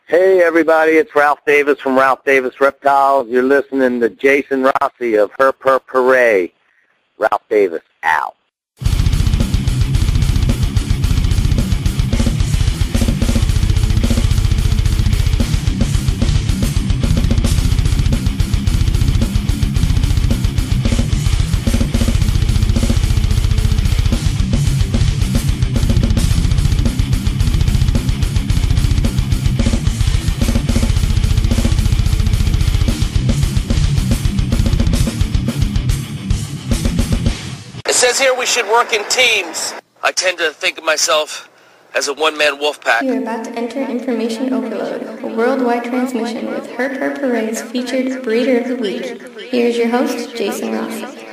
Hey, everybody, it's Ralph Davis from Ralph Davis Reptiles. You're listening to Jason Rossi of Her Per Parade. Ralph Davis, out. It says here we should work in teams. I tend to think of myself as a one-man wolf pack. You are about to enter Information Overload, a worldwide transmission with Her Per Parade's featured Breeder of the Week. Here's your host, Jason Rossi.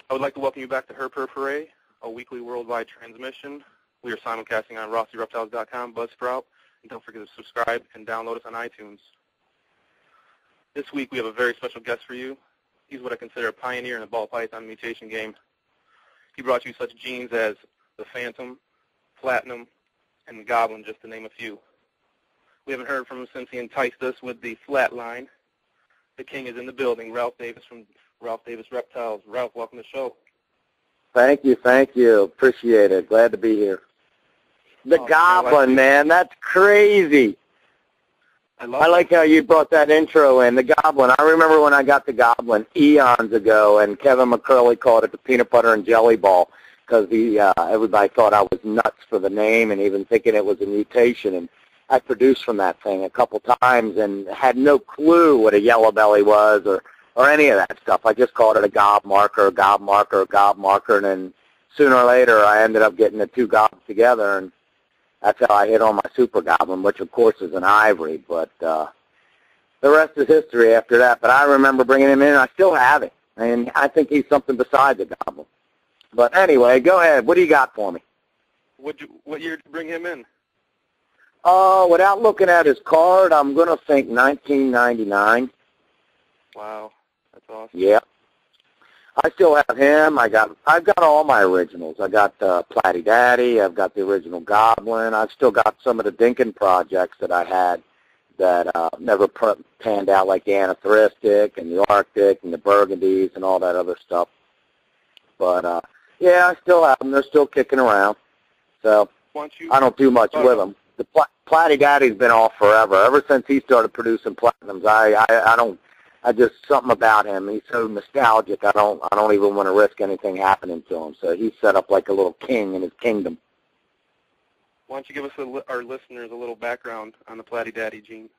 I would like to welcome you back to Her Per Parade, a weekly worldwide transmission. We are simulcasting on RossiReptiles.com, Buzzsprout, and don't forget to subscribe and download us on iTunes. This week we have a very special guest for you. He's what I consider a pioneer in the ball python mutation game. He brought you such genes as the Phantom, Platinum, and the Goblin, just to name a few. We haven't heard from him since he enticed us with the Flatline. The king is in the building, Ralph Davis from Ralph Davis Reptiles. Ralph, welcome to the show. Thank you. Appreciate it. Glad to be here. The Goblin, man, that's crazy. I like how you brought that intro in, the Goblin. I remember when I got the Goblin eons ago, and Kevin McCurley called it the peanut butter and jelly ball because everybody thought I was nuts for the name and even thinking it was a mutation. And I produced from that thing a couple times and had no clue what a yellow belly was or any of that stuff. I just called it a gob marker, and then sooner or later I ended up getting the two gobs together, and that's how I hit on my Super Goblin, which, of course, is an ivory. But the rest is history after that. But I remember bringing him in, and I still have it. And I think he's something besides a Goblin. But anyway, go ahead. What do you got for me? What year did you bring him in? Without looking at his card, I'm going to think 1999. Wow, that's awesome. Yeah. I still have him. I've got all my originals. I got Platty Daddy. I've got the original Goblin. I've still got some of the Dinkin projects that I had that never panned out, like the Anatharistic and the Arctic and the Burgundies and all that other stuff. But, yeah, I still have them. They're still kicking around. So I don't do much with them. The Platty Daddy's been off forever. Ever since he started producing Platinums, I just, something about him. He's so nostalgic. I don't even want to risk anything happening to him. So he's set up like a little king in his kingdom. Why don't you give us, our listeners, a little background on the Platty Daddy gene?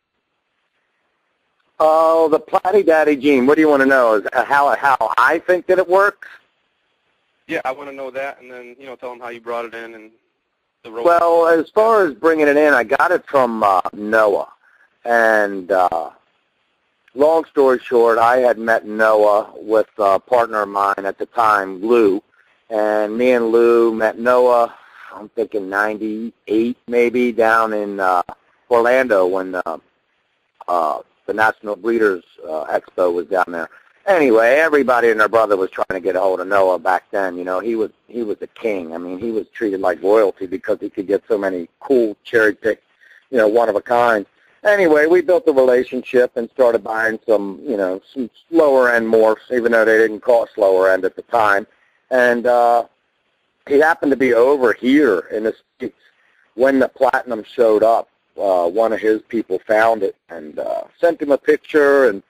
Oh, the Platty Daddy gene. What do you want to know? Is how I think that it works? Yeah, I want to know that, and then tell them how you brought it in and the role. Well, as far as bringing it in, I got it from Noah, and. Long story short, I had met Noah with a partner of mine at the time, Lou, and me and Lou met Noah, I'm thinking 98 maybe, down in Orlando when the National Breeders' Expo was down there. Anyway, everybody and their brother was trying to get a hold of Noah back then. He was a king. I mean, he was treated like royalty because he could get so many cool cherry-picked, one-of-a-kind. Anyway, we built a relationship and started buying some lower-end morphs, even though they didn't cost lower-end at the time. And he happened to be over here in the States when the Platinum showed up. One of his people found it and sent him a picture, and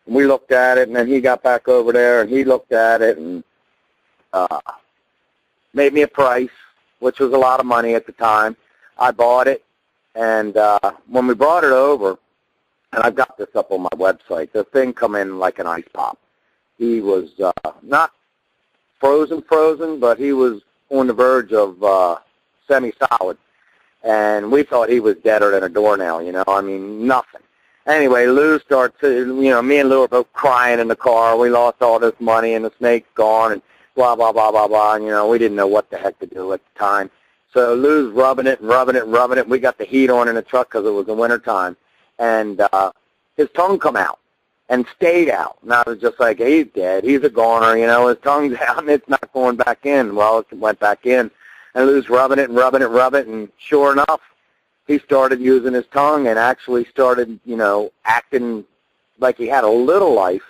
we looked at it, and then he got back over there, and he looked at it and made me a price, which was a lot of money at the time. I bought it. And when we brought it over, and I've got this up on my website, the thing come in like an ice pop. He was not frozen, but he was on the verge of semi-solid. And we thought he was deader than a doornail, I mean, nothing. Anyway, Lou starts, me and Lou are both crying in the car. We lost all this money, and the snake's gone, and blah, blah, blah, blah, blah. And, we didn't know what the heck to do at the time. So Lou's rubbing it. We got the heat on in the truck because it was the winter time. And his tongue come out and stayed out. And I was just like, he's dead. He's a goner, his tongue's out and it's not going back in. Well, it went back in. And Lou's rubbing it. And sure enough, he started using his tongue and actually started, acting like he had a little life.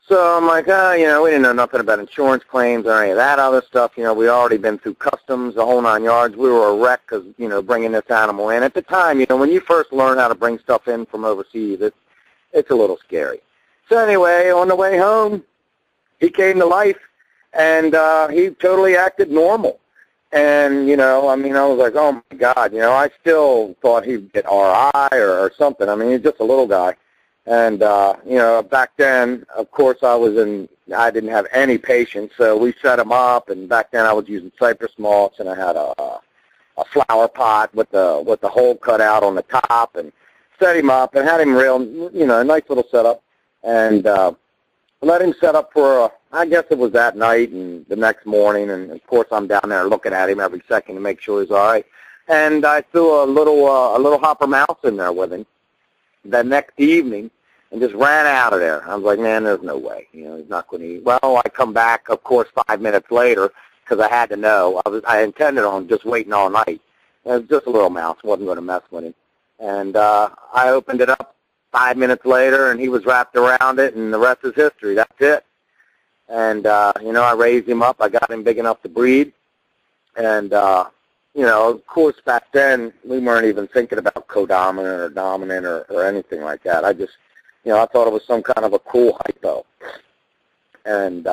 So I'm like, we didn't know nothing about insurance claims or any of that other stuff. We already been through customs, the whole 9 yards. We were a wreck because, bringing this animal in. At the time, when you first learn how to bring stuff in from overseas, it's a little scary. So anyway, on the way home, he came to life, and he totally acted normal. And, I was like, oh, my God, I still thought he'd get RI or something. I mean, he's just a little guy. And, back then, of course, I didn't have any patience, so we set him up, and back then I was using cypress mulch, and I had a flower pot with the hole cut out on the top, and set him up, and had him real, a nice little setup, and let him set up for, I guess it was that night and the next morning, and of course I'm down there looking at him every second to make sure he's all right. And I threw a little hopper mouse in there with him the next evening, and just ran out of there. I was like, man, there's no way. He's not going to eat. Well, I come back, of course, 5 minutes later because I had to know. I intended on just waiting all night. It was just a little mouse. Wasn't going to mess with him. And I opened it up 5 minutes later, and he was wrapped around it, and the rest is history. That's it. And, I raised him up. I got him big enough to breed. And, of course, back then, we weren't even thinking about codominant or dominant or anything like that. I just, I thought it was some kind of a cool hypo. And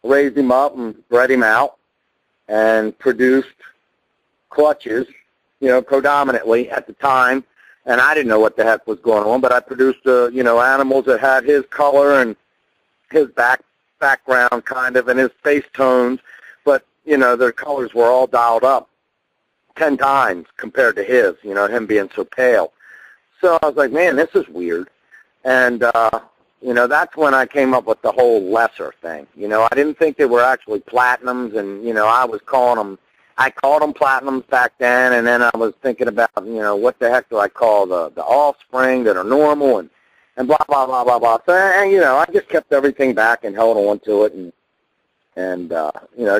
raised him up and bred him out and produced clutches, codominantly at the time. And I didn't know what the heck was going on, but I produced, animals that had his color and his background kind of and his face tones, but, their colors were all dialed up 10 times compared to his, him being so pale. So I was like, man, this is weird. And, that's when I came up with the whole lesser thing. I didn't think they were actually platinums, and, I called them platinums back then, and then I was thinking about, what the heck do I call the offspring that are normal, and blah, blah, blah, blah, blah. So, and, I just kept everything back and held on to it, and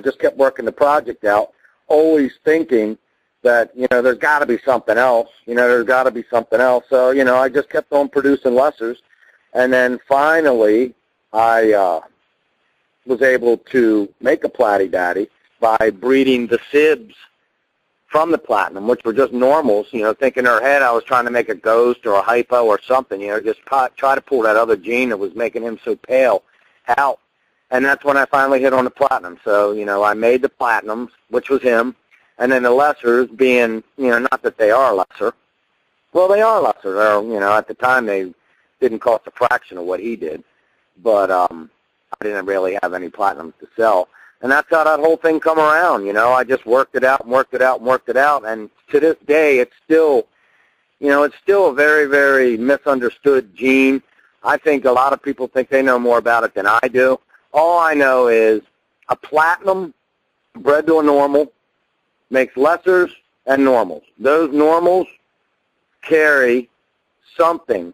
just kept working the project out, always thinking that, there's got to be something else. There's got to be something else. So, I just kept on producing lessers. And then finally, I was able to make a Platy Daddy by breeding the Sibs from the Platinum, which were just normals, thinking in her head I was trying to make a ghost or a hypo or something, just try to pull that other gene that was making him so pale out. And that's when I finally hit on the Platinum. So, I made the Platinums, which was him, and then the lessers being, not that they are lesser. Well, they are lesser. They're, at the time they didn't cost a fraction of what he did. But I didn't really have any Platinums to sell. And that's how that whole thing come around, I just worked it out and worked it out and worked it out. And to this day, it's still, it's still a very, very misunderstood gene. I think a lot of people think they know more about it than I do. All I know is a Platinum bred to a normal makes lessers and normals. Those normals carry something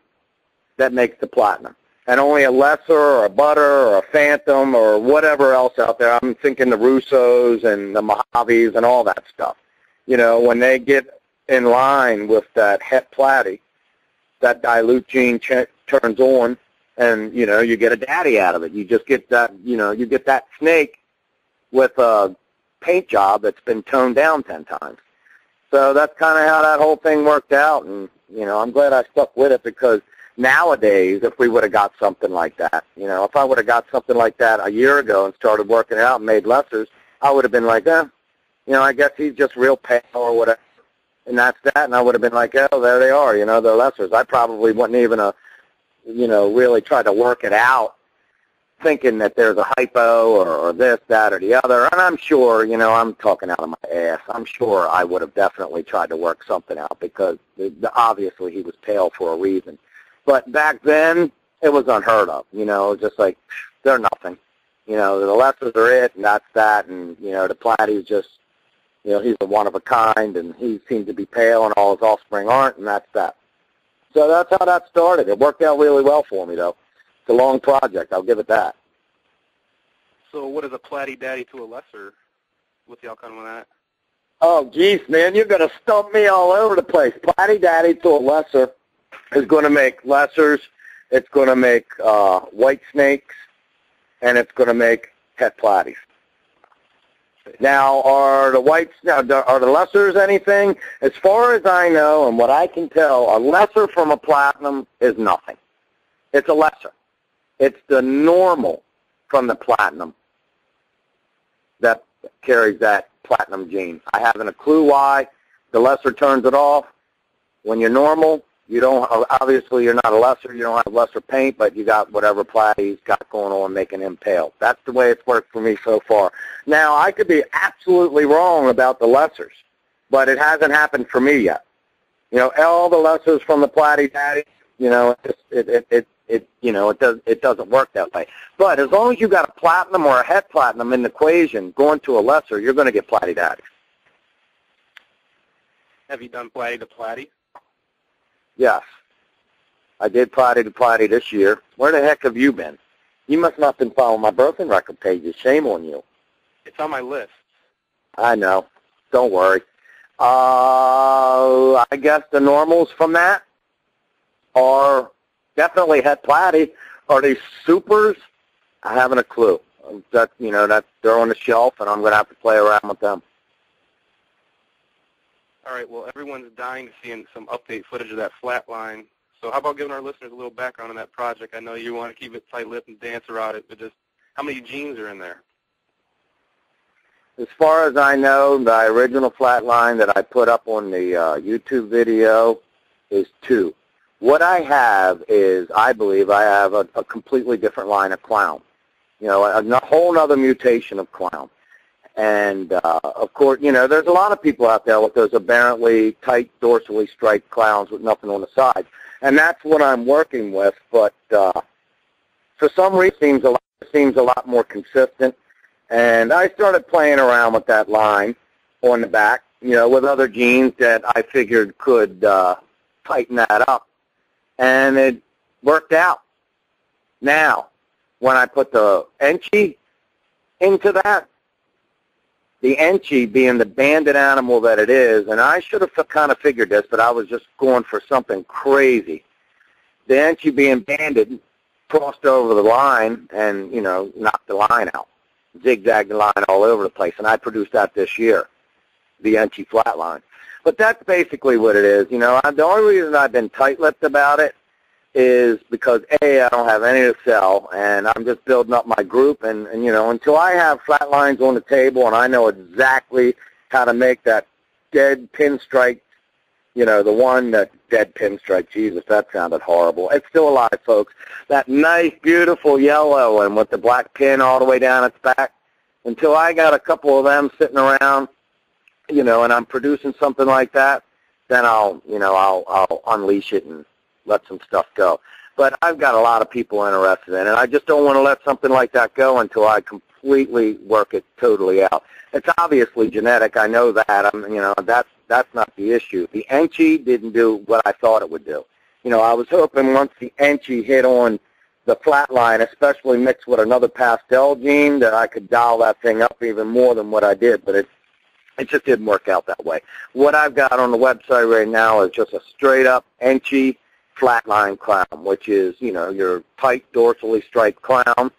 that makes the Platinum. And only a lesser or a butter or a phantom or whatever else out there. I'm thinking the Russos and the Mojaves and all that stuff. When they get in line with that het Platy, that dilute gene turns on, and, you get a daddy out of it. You just get that, you get that snake with a paint job that's been toned down 10 times. So that's kind of how that whole thing worked out. And, I'm glad I stuck with it because nowadays, if we would have got something like that, if I would have got something like that a year ago and started working it out and made lessers, I would have been like, I guess he's just real pale or whatever. And that's that. And I would have been like, oh, there they are, they're lessers. I probably wouldn't even, really try to work it out thinking that there's a hypo or this, that, or the other. And I'm sure, I'm talking out of my ass. I'm sure I would have definitely tried to work something out because obviously he was pale for a reason. But back then, it was unheard of, just like, they're nothing. The lessers are it, and that's that, and, the Platy's just, he's a one of a kind, and he seems to be pale, and all his offspring aren't, and that's that. So that's how that started. It worked out really well for me, though. It's a long project, I'll give it that. So what is a Platy Daddy to a lesser? What's the outcome of that? Oh, geez, man, you're going to stump me all over the place. Platy Daddy to a lesser is going to make lessers. It's going to make white snakes, and it's going to make het platies. Now, are the lessers anything? As far as I know and what I can tell, a lesser from a platinum is nothing. It's a lesser. It's the normal from the platinum that carries that platinum gene. I haven't a clue why. The lesser turns it off. When you're normal, you don't. Obviously, you're not a lesser. You don't have lesser paint, but you got whatever platy's got going on making him pale. That's the way it's worked for me so far. Now, I could be absolutely wrong about the lessers, but it hasn't happened for me yet. You know, all the lessers from the Platy Daddy, you know, it doesn't work that way. But as long as you got a platinum or a het platinum in the equation going to a lesser, you're going to get Platy Daddies. Have you done Platy to Platy? Yes. I did Platy to Platy this year. Where the heck have you been? You must not have been following my broken record pages. Shame on you. It's on my list. I know. Don't worry. I guess the normals from that are definitely het platy. Are they supers? I haven't a clue. That they're on the shelf, and I'm going to have to play around with them. All right, well, everyone's dying to see some update footage of that flatline. So how about giving our listeners a little background on that project? I know you want to keep it tight-lipped and dance around it, but just how many genes are in there? As far as I know, the original flatline that I put up on the YouTube video is 2. What I have is, I believe, I have a completely different line of clown. You know, a whole other mutation of clown. And, of course, you know, there's a lot of people out there with those aberrantly tight, dorsally striped clowns with nothing on the side. And that's what I'm working with. But for some reason, it seems a lot more consistent. And I started playing around with that line on the back, you know, with other genes that I figured could tighten that up. And it worked out. Now, when I put the Enchi into that, the Enchi being the banded animal that it is, and I should have kind of figured this, but I was just going for something crazy. The Enchi being banded crossed over the line and, you know, knocked the line out, zigzagged the line all over the place, and I produced that this year, the Enchi flatline. But that's basically what it is. You know, the only reason I've been tight-lipped about it is because, A, I don't have any to sell, and I'm just building up my group. And you know, until I have flat lines on the table and I know exactly how to make that dead pinstripe, you know, the one that dead pinstripe, Jesus, that sounded horrible. It's still alive, folks. That nice, beautiful yellow and with the black pin all the way down its back. Until I got a couple of them sitting around, you know, and I'm producing something like that, then I'll unleash it and let some stuff go. But I've got a lot of people interested in it. I just don't want to let something like that go until I completely work it totally out. It's obviously genetic. I know that. You know, that's not the issue. The Enchi didn't do what I thought it would do. You know, I was hoping once the Enchi hit on the flat line, especially mixed with another pastel gene, that I could dial that thing up even more than what I did. But it just didn't work out that way. What I've got on the website right now is just a straight-up Enchi flatline clown, which is, you know, your tight dorsally striped clown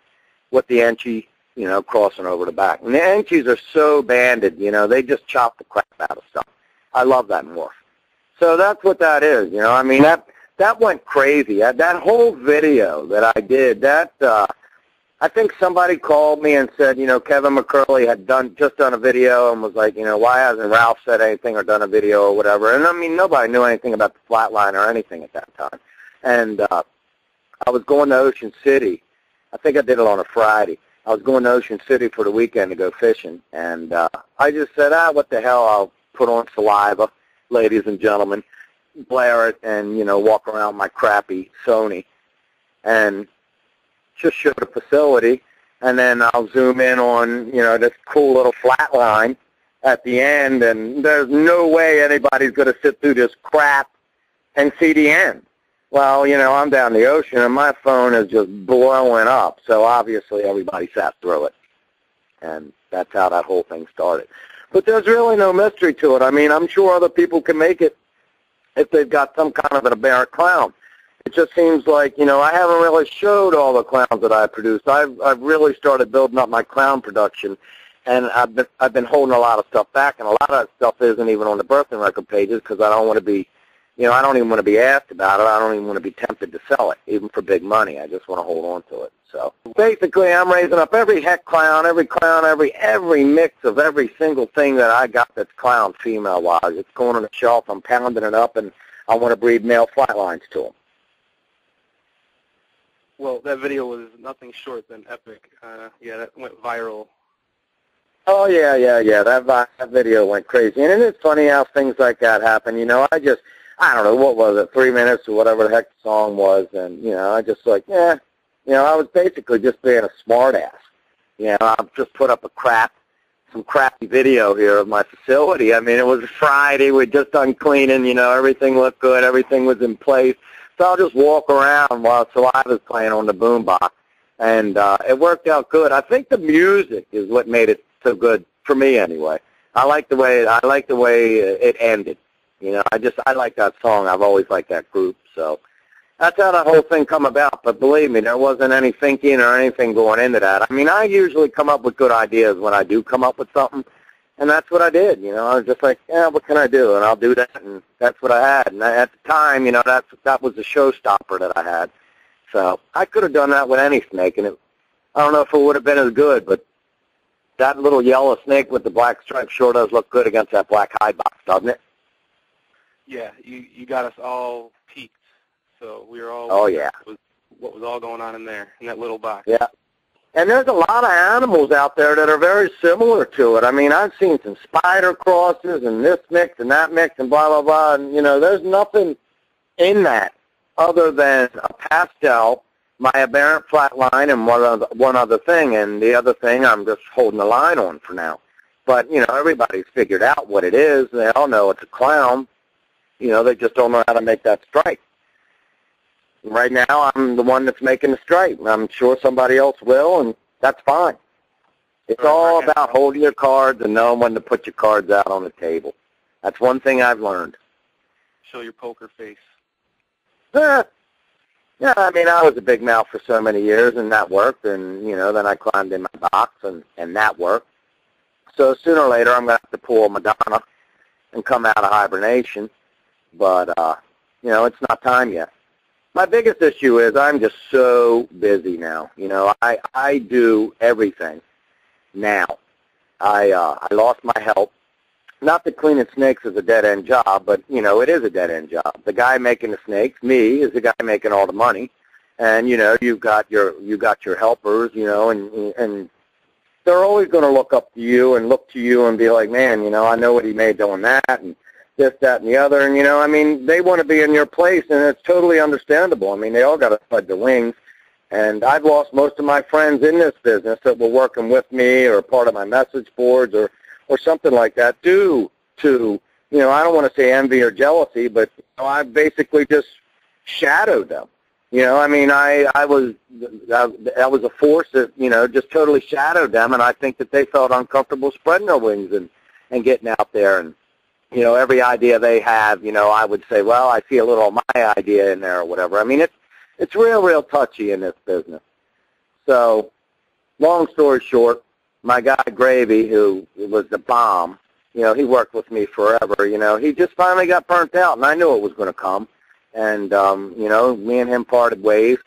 with the Enchi, you know, crossing over the back. And the Enchis are so banded, you know, they just chop the crap out of stuff. I love that morph. So that's what that is, you know. I mean, that went crazy. That whole video that I did, I think somebody called me and said, you know, Kevin McCurley had just done a video and was like, you know, why hasn't Ralph said anything or done a video or whatever? And, I mean, nobody knew anything about the flatline or anything at that time. And I was going to Ocean City. I think I did it on a Friday. I was going to Ocean City for the weekend to go fishing. And I just said, what the hell, I'll put on Saliva, ladies and gentlemen, blare it, and, you know, walk around my crappy Sony. And just show the facility, and then I'll zoom in on, you know, this cool little flat line at the end, and there's no way anybody's going to sit through this crap and see the end. Well, you know, I'm down the ocean, and my phone is just blowing up, so obviously everybody sat through it, and that's how that whole thing started. But there's really no mystery to it. I mean, I'm sure other people can make it if they've got some kind of an aberrant clown. It just seems like, you know, I haven't really showed all the clowns that I produced. I've really started building up my clown production, and I've been holding a lot of stuff back, and a lot of that stuff isn't even on the birthing record pages because I don't want to be, you know, I don't even want to be asked about it. I don't even want to be tempted to sell it, even for big money. I just want to hold on to it. So basically, I'm raising up every heck clown, every mix of every single thing that I got that's clown female-wise. It's going on the shelf. I'm pounding it up, and I want to breed male flatlines to them. Well, that video was nothing short than epic. Yeah, that went viral. Oh, yeah. That video went crazy. And it's funny how things like that happen. You know, I don't know, what was it, 3 minutes or whatever the heck the song was, and, you know, I just like, yeah. You know, I was basically just being a smart-ass. You know, I've just put up some crappy video here of my facility. I mean, it was Friday. We'd just done cleaning. You know, everything looked good. Everything was in place. So I'll just walk around while Saliva's playing on the boombox, and it worked out good. I think the music is what made it so good for me, anyway. I like the way it ended. You know, I like that song. I've always liked that group, so. That's how that whole thing come about, but believe me, there wasn't any thinking or anything going into that. I mean, I usually come up with good ideas when I do come up with something, and that's what I did. You know, I was just like, yeah, what can I do? And I'll do that, and that's what I had. And at the time, you know, that was the showstopper that I had. So I could have done that with any snake, and I don't know if it would have been as good, but that little yellow snake with the black stripe sure does look good against that black hide box, doesn't it? Yeah, you got us all peaked. So we were all what was all going on in there, in that little box. Yeah. And there's a lot of animals out there that are very similar to it. I mean, I've seen some spider crosses and this mix and that mix and blah, blah, blah. And, you know, there's nothing in that other than a pastel, my aberrant flat line, and one other thing. And the other thing I'm just holding the line on for now. But, you know, everybody's figured out what it is. They all know it's a clown. You know, they just don't know how to make that stripe. Right now, I'm the one that's making the stripe. I'm sure somebody else will, and that's fine. It's all about holding your cards and knowing when to put your cards out on the table. That's one thing I've learned. Show your poker face. Yeah, I mean, I was a big mouth for so many years, and that worked. And, you know, then I climbed in my box, and that worked. So sooner or later, I'm going to have to pull Madonna and come out of hibernation. But, you know, it's not time yet. My biggest issue is I'm just so busy now. You know, I do everything now. I lost my help. Not that cleaning snakes is a dead-end job, but, you know, it is a dead-end job. The guy making the snakes, me, is the guy making all the money. And, you know, you got your helpers, you know, and they're always going to look up to you and be like, man, you know, I know what he made doing that, and this, that, and the other. And, you know, I mean, they want to be in your place, and it's totally understandable. I mean, they all got to spread their wings. And I've lost most of my friends in this business that were working with me or part of my message boards or something like that due to, you know, I don't want to say envy or jealousy, but, you know, I basically just shadowed them. You know, I mean, I was a force that, you know, just totally shadowed them, and I think that they felt uncomfortable spreading their wings and getting out there. And, you know, every idea they have, you know, I would say, well, I see a little of my idea in there or whatever. I mean, it's real touchy in this business. So, long story short, my guy Gravy, who was the bomb, you know, he worked with me forever. You know, he just finally got burnt out, and I knew it was going to come. And, you know, me and him parted ways,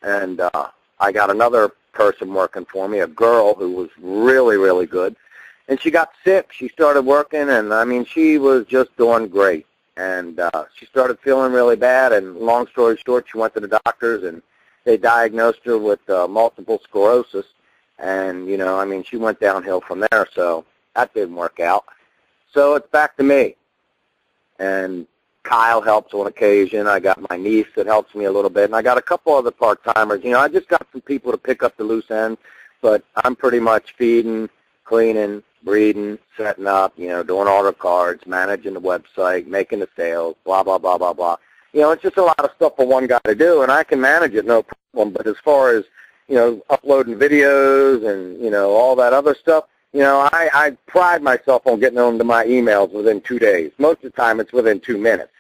and I got another person working for me, a girl who was really good. And she got sick. She started working, and, I mean, she was just doing great. And she started feeling really bad, and long story short, she went to the doctors, and they diagnosed her with multiple sclerosis. And, you know, I mean, she went downhill from there, so that didn't work out. So it's back to me. And Kyle helps on occasion. I got my niece that helps me a little bit, and I got a couple other part-timers. You know, I just got some people to pick up the loose ends, but I'm pretty much feeding, cleaning, breeding, setting up, you know, doing all the cards, managing the website, making the sales, blah, blah, blah, blah, blah. You know, it's just a lot of stuff for one guy to do, and I can manage it, no problem. But as far as, you know, uploading videos and, you know, all that other stuff, You know, I pride myself on getting onto my emails within 2 days. Most of the time it's within 2 minutes.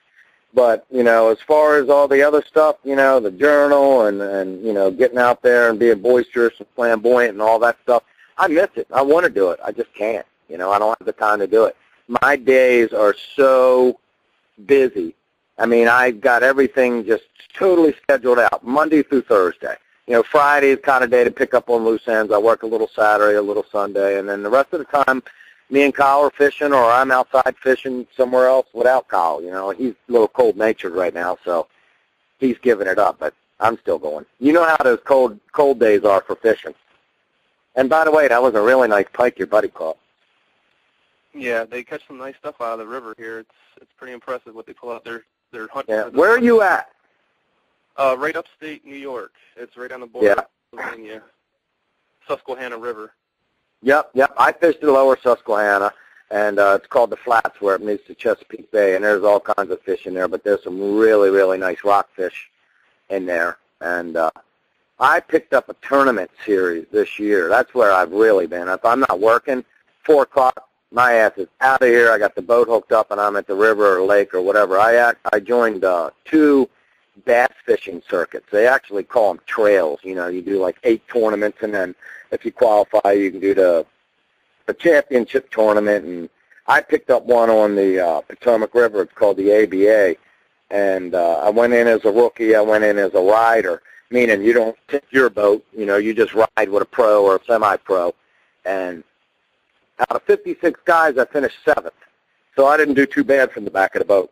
But, you know, as far as all the other stuff, you know, the journal and you know, getting out there and being boisterous and flamboyant and all that stuff, I miss it. I want to do it. I just can't. You know, I don't have the time to do it. My days are so busy. I mean, I've got everything just totally scheduled out, Monday through Thursday. You know, Friday is kind of day to pick up on loose ends. I work a little Saturday, a little Sunday, and then the rest of the time, me and Kyle are fishing, or I'm outside fishing somewhere else without Kyle. You know, he's a little cold-natured right now, so he's giving it up, but I'm still going. You know how those cold days are for fishing. And by the way, that was a really nice pike your buddy caught. Yeah, they catch some nice stuff out of the river here. It's pretty impressive what they pull out. They're hunting. Yeah. Where are you at? Right upstate New York. It's right on the border of Pennsylvania, Susquehanna River. Yep. I fished the lower Susquehanna, and it's called the Flats where it meets the Chesapeake Bay, and there's all kinds of fish in there, but there's some really, really nice rockfish in there. And I picked up a tournament series this year. That's where I've really been. If I'm not working, 4 o'clock, my ass is out of here. I got the boat hooked up, and I'm at the river or lake or whatever. I joined 2 bass fishing circuits. They actually call them trails. You know, you do like 8 tournaments, and then if you qualify, you can do the championship tournament. And I picked up one on the Potomac River. It's called the ABA. And I went in as a rookie. I went in as a rider, meaning you don't tip your boat. You know, you just ride with a pro or a semi-pro. And out of 56 guys, I finished 7th. So I didn't do too bad from the back of the boat.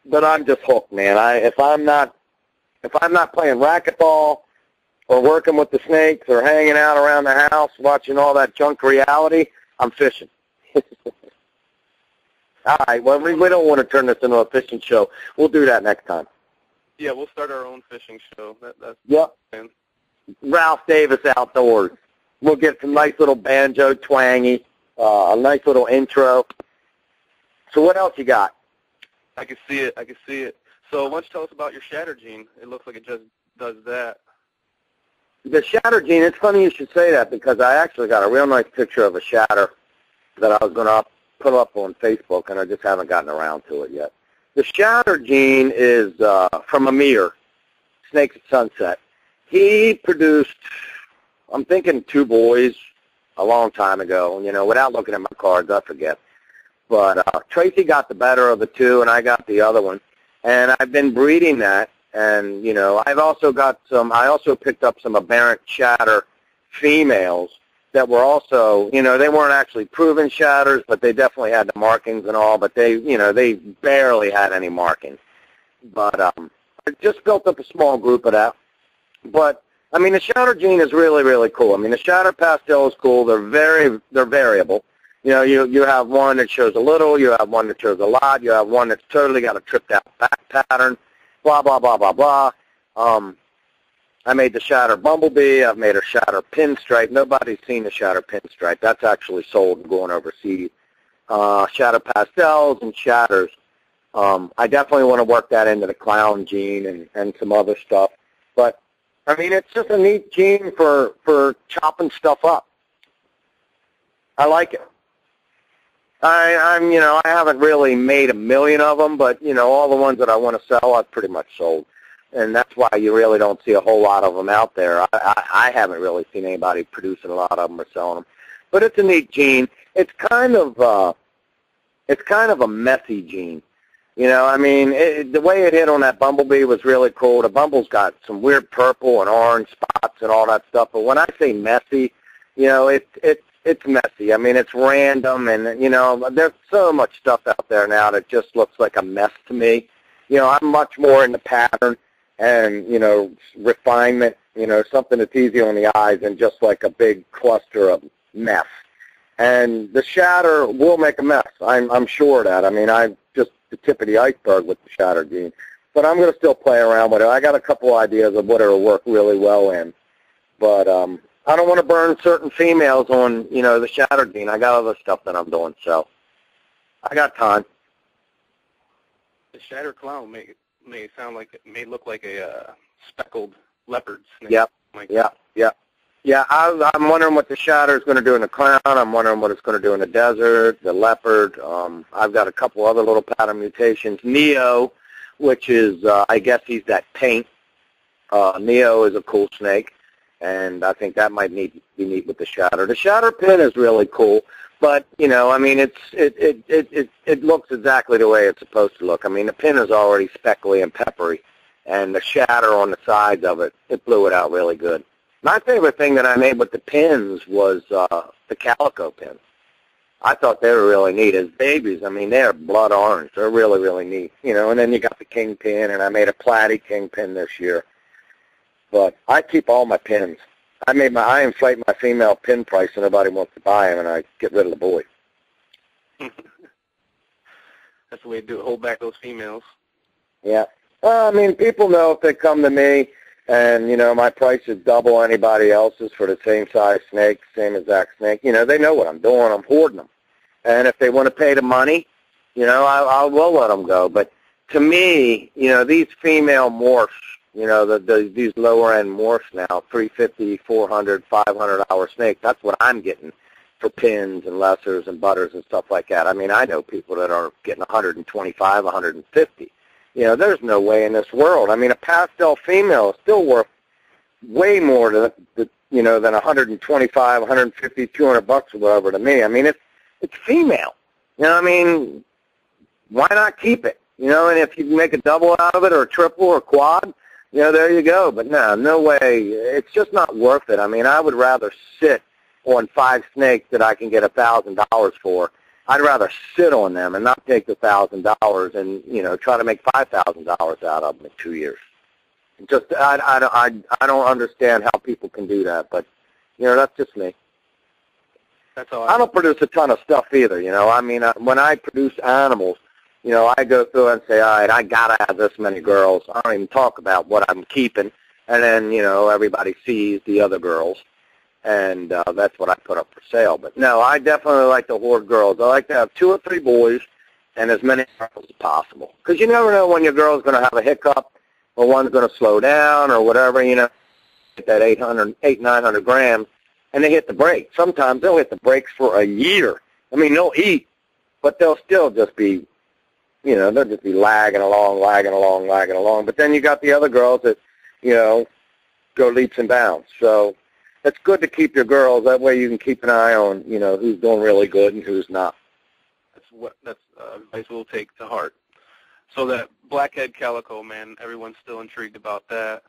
But I'm just hooked, man. If I'm not playing racquetball or working with the snakes or hanging out around the house watching all that junk reality, I'm fishing. All right, well, we don't want to turn this into a fishing show. We'll do that next time. Yeah, we'll start our own fishing show. That's yep. Ralph Davis Outdoors. We'll get some nice little banjo twangy, a nice little intro. So what else you got? I can see it. So why don't you tell us about your shatter gene? It looks like it just does that. The shatter gene, it's funny you should say that because I actually got a real nice picture of a shatter that I was going to put up on Facebook, and I just haven't gotten around to it yet. The shatter gene is from Amir, Snakes at Sunset. He produced, I'm thinking 2 boys a long time ago. You know, without looking at my cards, I forget. But Tracy got the better of the 2, and I got the other one. And I've been breeding that. And, you know, I also picked up some aberrant shatter females that were also, you know, they weren't actually proven shatters, but they definitely had the markings and all, but they, you know, they barely had any markings. But I just built up a small group of that. But, I mean, the shatter gene is really, really cool. I mean, the shatter pastel is cool. They're variable. You know, you have one that shows a little, you have one that shows a lot, you have one that's totally got a tripped out back pattern, blah, blah, blah, blah, blah. I made the shatter bumblebee. I've made a shatter pinstripe. Nobody's seen the shatter pinstripe. That's actually sold and going overseas. Shatter pastels and shatters. I definitely want to work that into the clown gene and some other stuff. But, I mean, it's just a neat gene for chopping stuff up. I like it. You know, I haven't really made a million of them, but, you know, all the ones that I want to sell, I've pretty much sold. And that's why you really don't see a whole lot of them out there. I haven't really seen anybody producing a lot of them or selling them. But it's a neat gene. It's kind of a messy gene. You know, I mean, the way it hit on that bumblebee was really cool. The bumble's got some weird purple and orange spots and all that stuff. But when I say messy, you know, it's messy. I mean, it's random, and, you know, there's so much stuff out there now that just looks like a mess to me. You know, I'm much more into pattern and, you know, refinement, you know, something that's easy on the eyes and just like a big cluster of mess. And the shatter will make a mess. I'm sure of that. I mean, I'm just the tip of the iceberg with the shatter gene. But I'm going to still play around with it. I got a couple ideas of what it'll work really well in. But I don't want to burn certain females on, you know, the shatter gene. I got other stuff that I'm doing, so I got time. The shatter clown may look like a speckled leopard snake. Yep. Like Yep. Yeah, I'm wondering what the shatter is going to do in the clown. I'm wondering what it's going to do in the desert, the leopard. I've got a couple other little pattern mutations. Neo, which is, I guess he's that paint. Neo is a cool snake, and I think that might be neat with the shatter. The shatter pin is really cool, but, you know, I mean, it looks exactly the way it's supposed to look. I mean, the pin is already speckly and peppery, and the shatter on the sides of it, it blew it out really good. My favorite thing that I made with the pins was the calico pins. I thought they were really neat. As babies, I mean, they're blood orange. They're really, really neat. You know, and then you got the kingpin, and I made a platy kingpin this year. But I keep all my pins. I inflate my female pin price, and nobody wants to buy them, and I get rid of the boy. That's the way to do it. Hold back those females. Yeah. Well, I mean, people know if they come to me, and, you know, my price is double anybody else's for the same size snake, same exact snake. You know, they know what I'm doing. I'm hoarding them. And if they want to pay the money, you know, I will let them go. But to me, you know, these female morphs, you know, these lower-end morphs now, 350, 400, 500-hour snakes, that's what I'm getting for pins and lessers and butters and stuff like that. I mean, I know people that are getting 125, 150. You know, there's no way in this world. I mean, a pastel female is still worth way more than 125, 150, 200 bucks or whatever to me. I mean, it's female. You know, I mean, why not keep it? You know, and if you can make a double out of it or a triple or a quad, you know, there you go. But no way. It's just not worth it. I mean, I would rather sit on 5 snakes that I can get $1,000 for. I'd rather sit on them and not take the $1,000 and, you know, try to make $5,000 out of them in 2 years. Just, I don't understand how people can do that, but, you know, that's just me. That's all. I don't produce a ton of stuff either, you know. I mean, when I produce animals, you know, I go through and say, all right, I got to have this many girls. I don't even talk about what I'm keeping, and then, you know, everybody sees the other girls. And that's what I put up for sale. But, no, I definitely like to hoard girls. I like to have 2 or 3 boys and as many girls as possible. Because you never know when your girl's going to have a hiccup or one's going to slow down or whatever, you know, get that 900 grams, and they hit the brakes. Sometimes they'll hit the brakes for a year. I mean, they'll eat, but they'll still just be, you know, they'll just be lagging along. But then you got the other girls that, you know, go leaps and bounds. So it's good to keep your girls. That way you can keep an eye on, you know, who's doing really good and who's not. That's advice we'll take to heart. So that blackhead calico, man, everyone's still intrigued about that.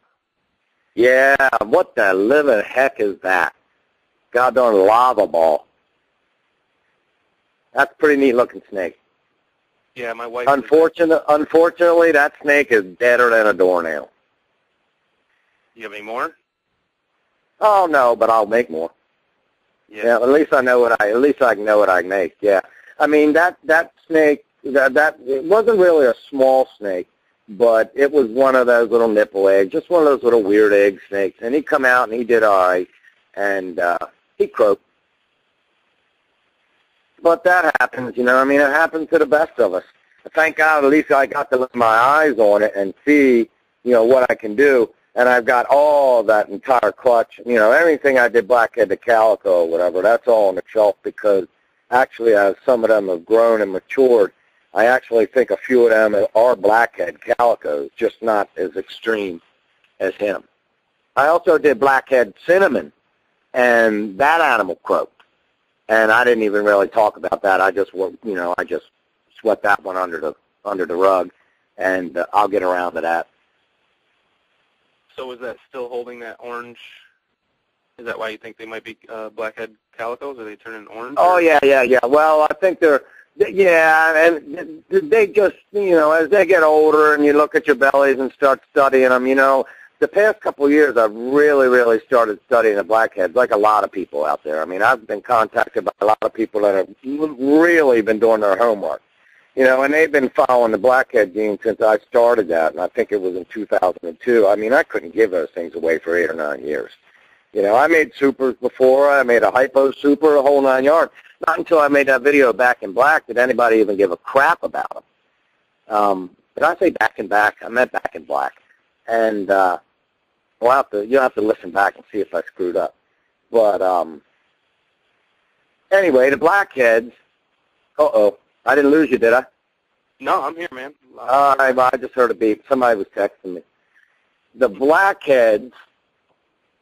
Yeah, what the living heck is that? Goddamn lava ball. That's a pretty neat looking snake. Yeah, my wife. Unfortunately, that snake is deader than a doornail. You have any more? Oh no, but I'll make more. Yeah, at least I know what I know what I make. Yeah, I mean that snake that it wasn't really a small snake, but it was one of those little nipple eggs, just one of those little weird egg snakes. And he come out and he did all right, and he croaked. But that happens, you know. I mean, it happens to the best of us. Thank God, at least I got to lay my eyes on it and see, you know, what I can do. And I've got all that entire clutch, you know, everything I did blackhead to calico or whatever, that's all on the shelf because actually as some of them have grown and matured, I actually think a few of them are blackhead calicos, just not as extreme as him. I also did blackhead cinnamon, and that animal croaked. And I didn't even really talk about that. I just, you know, I just swept that one under the rug, and I'll get around to that. So is that still holding that orange? Is that why you think they might be blackhead calicos? Are they turning orange? Oh, yeah. Well, I think and they just, you know, as they get older and you look at your bellies and start studying them, you know, the past couple of years I've really started studying the blackheads, like a lot of people out there. I mean, I've been contacted by a lot of people that have really been doing their homework. You know, and they've been following the blackhead gene since I started that, and I think it was in 2002. I mean, I couldn't give those things away for 8 or 9 years. You know, I made supers before. I made a hypo super, a whole 9 yards. Not until I made that video Back in Black did anybody even give a crap about them. Did I say Back in Black? I meant Back in Black. And you'll have to listen back and see if I screwed up. But anyway, the blackheads. I didn't lose you, did I? No, I'm here, man. I just heard a beep. Somebody was texting me. The blackheads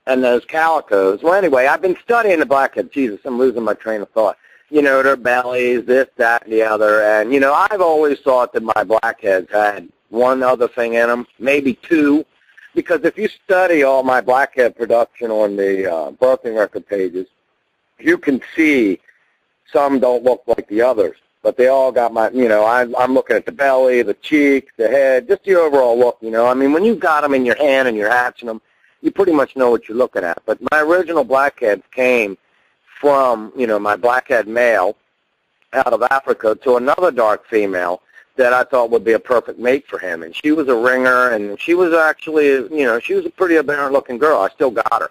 and those calicos. Well, anyway, I've been studying the blackheads. Jesus, I'm losing my train of thought. You know, their bellies, this, that, and the other. And, you know, I've always thought that my blackheads had one other thing in them, maybe two. Because if you study all my blackhead production on the birthing record pages, you can see some don't look like the others. But they all got my, you know, I'm looking at the belly, the cheeks, the head, just the overall look, you know. I mean, when you've got them in your hand and you're hatching them, you pretty much know what you're looking at. But my original blackheads came from, you know, my blackhead male out of Africa to another dark female that I thought would be a perfect mate for him. And she was a ringer, and she was actually, you know, she was a pretty aberrant-looking girl. I still got her.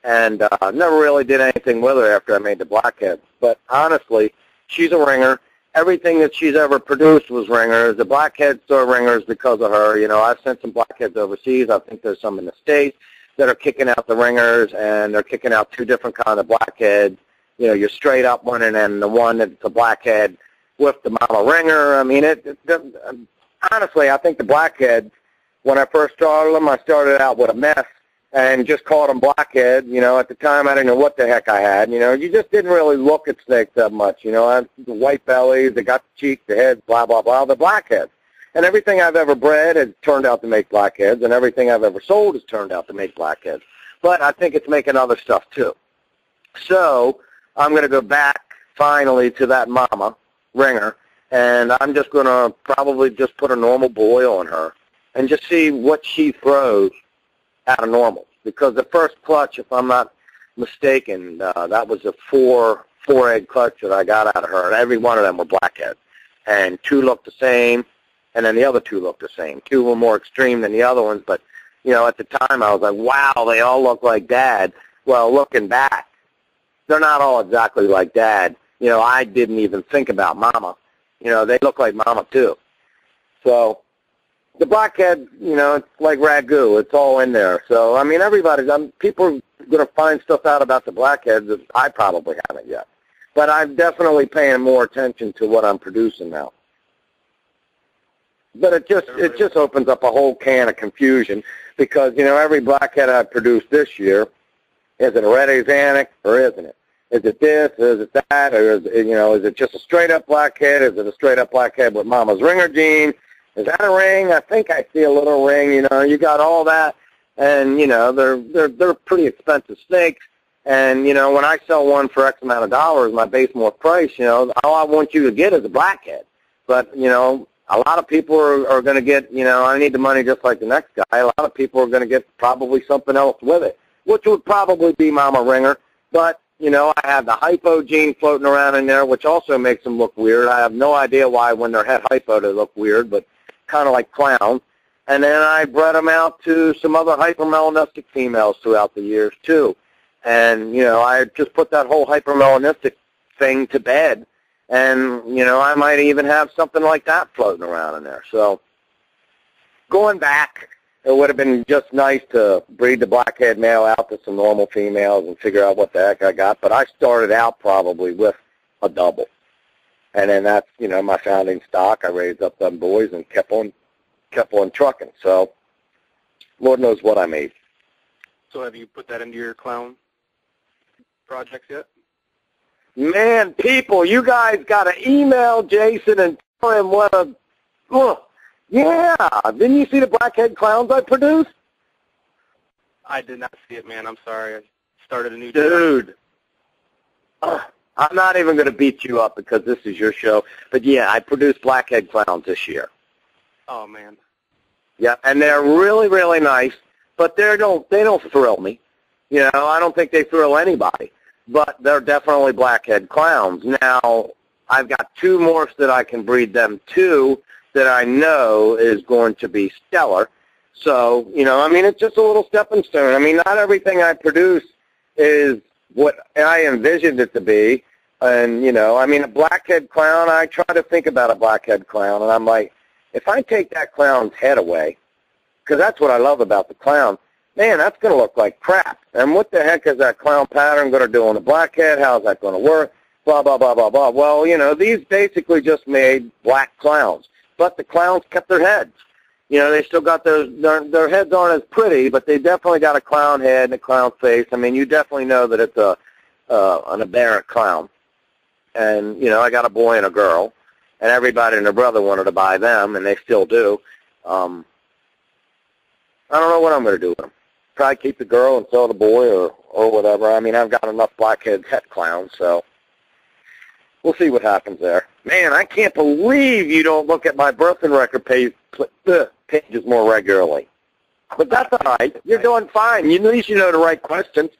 And never really did anything with her after I made the blackheads. But honestly, she's a ringer. Everything that she's ever produced was ringers. The blackheads are ringers because of her. You know, I've sent some blackheads overseas. I think there's some in the States that are kicking out the ringers, and they're kicking out two different kinds of blackheads. You know, your straight up one and then the one that's a blackhead with the mama ringer. I mean, honestly, I think the blackheads, when I first started them, I started out with a mess and just called them blackhead. You know, at the time, I didn't know what the heck I had. You know, you just didn't really look at snakes that much. You know, the white bellies, they got the cheeks, the heads, blah, blah, blah, the blackheads. And everything I've ever bred has turned out to make blackheads, and everything I've ever sold has turned out to make blackheads. But I think it's making other stuff, too. So I'm going to go back, finally, to that mama ringer, and I'm just going to probably just put a normal boy on her and just see what she throws out of normal. Because the first clutch, if I'm not mistaken, that was a four-egg clutch that I got out of her, and every one of them were blackheads. And two looked the same, and then the other two looked the same. Two were more extreme than the other ones, but, you know, at the time I was like, wow, they all look like Dad. Well, looking back, they're not all exactly like Dad. You know, I didn't even think about Mama. You know, they look like Mama, too. So the blackhead, you know, it's like ragu. It's all in there. So, I mean, people are going to find stuff out about the blackheads that I probably haven't yet. But I'm definitely paying more attention to what I'm producing now. But it just opens up a whole can of confusion because, you know, every blackhead I produced this year, is it a red Axanthic or isn't it? Is it this, or is it that, or is it just a straight-up blackhead? Is it a straight-up blackhead with Mama's ringer gene? Is that a ring? I think I see a little ring. You know, you got all that, and you know they're pretty expensive snakes. And you know, when I sell one for X amount of dollars, my base more price, you know, all I want you to get is a blackhead. But you know, a lot of people are going to get, you know, I need the money just like the next guy. A lot of people are going to get probably something else with it, which would probably be Mama ringer. But you know, I have the hypo gene floating around in there, which also makes them look weird. I have no idea why when they're head hypo they look weird, but kind of like clowns. And then I bred them out to some other hypermelanistic females throughout the years, too. And, you know, I just put that whole hypermelanistic thing to bed. And, you know, I might even have something like that floating around in there. So going back, it would have been just nice to breed the blackhead male out to some normal females and figure out what the heck I got. But I started out probably with a double. And then that's, you know, my founding stock. I raised up them boys and kept on trucking. So Lord knows what I made. So have you put that into your clown projects yet? Man, people, you guys got to email Jason and tell him what a... yeah, didn't you see the blackhead clowns I produced? I did not see it, man. I'm sorry. I started a new Dude. I'm not even going to beat you up because this is your show. But, yeah, I produced blackhead clowns this year. Oh, man. Yeah, and they're really, really nice, but they don't thrill me. You know, I don't think they thrill anybody. But they're definitely blackhead clowns. Now, I've got two morphs that I can breed them to that I know is going to be stellar. So, you know, I mean, it's just a little stepping stone. I mean, not everything I produce is what I envisioned it to be. And, you know, I mean, a blackhead clown, I try to think about a blackhead clown, and I'm like, if I take that clown's head away, because that's what I love about the clown, man, that's going to look like crap. And what the heck is that clown pattern going to do on the blackhead? How's that going to work? Blah, blah, blah, blah, blah. Well, you know, these basically just made black clowns, but the clowns kept their heads. You know, they still got their heads aren't as pretty, but they definitely got a clown head and a clown face. I mean, you definitely know that it's an aberrant clown. And, you know, I got a boy and a girl, and everybody and their brother wanted to buy them, and they still do. I don't know what I'm going to do with them. Probably keep the girl and sell the boy or whatever. I mean, I've got enough blackhead head clowns, so we'll see what happens there. Man, I can't believe you don't look at my birthing record pages more regularly. But that's all right. You're doing fine. At least you know the right questions.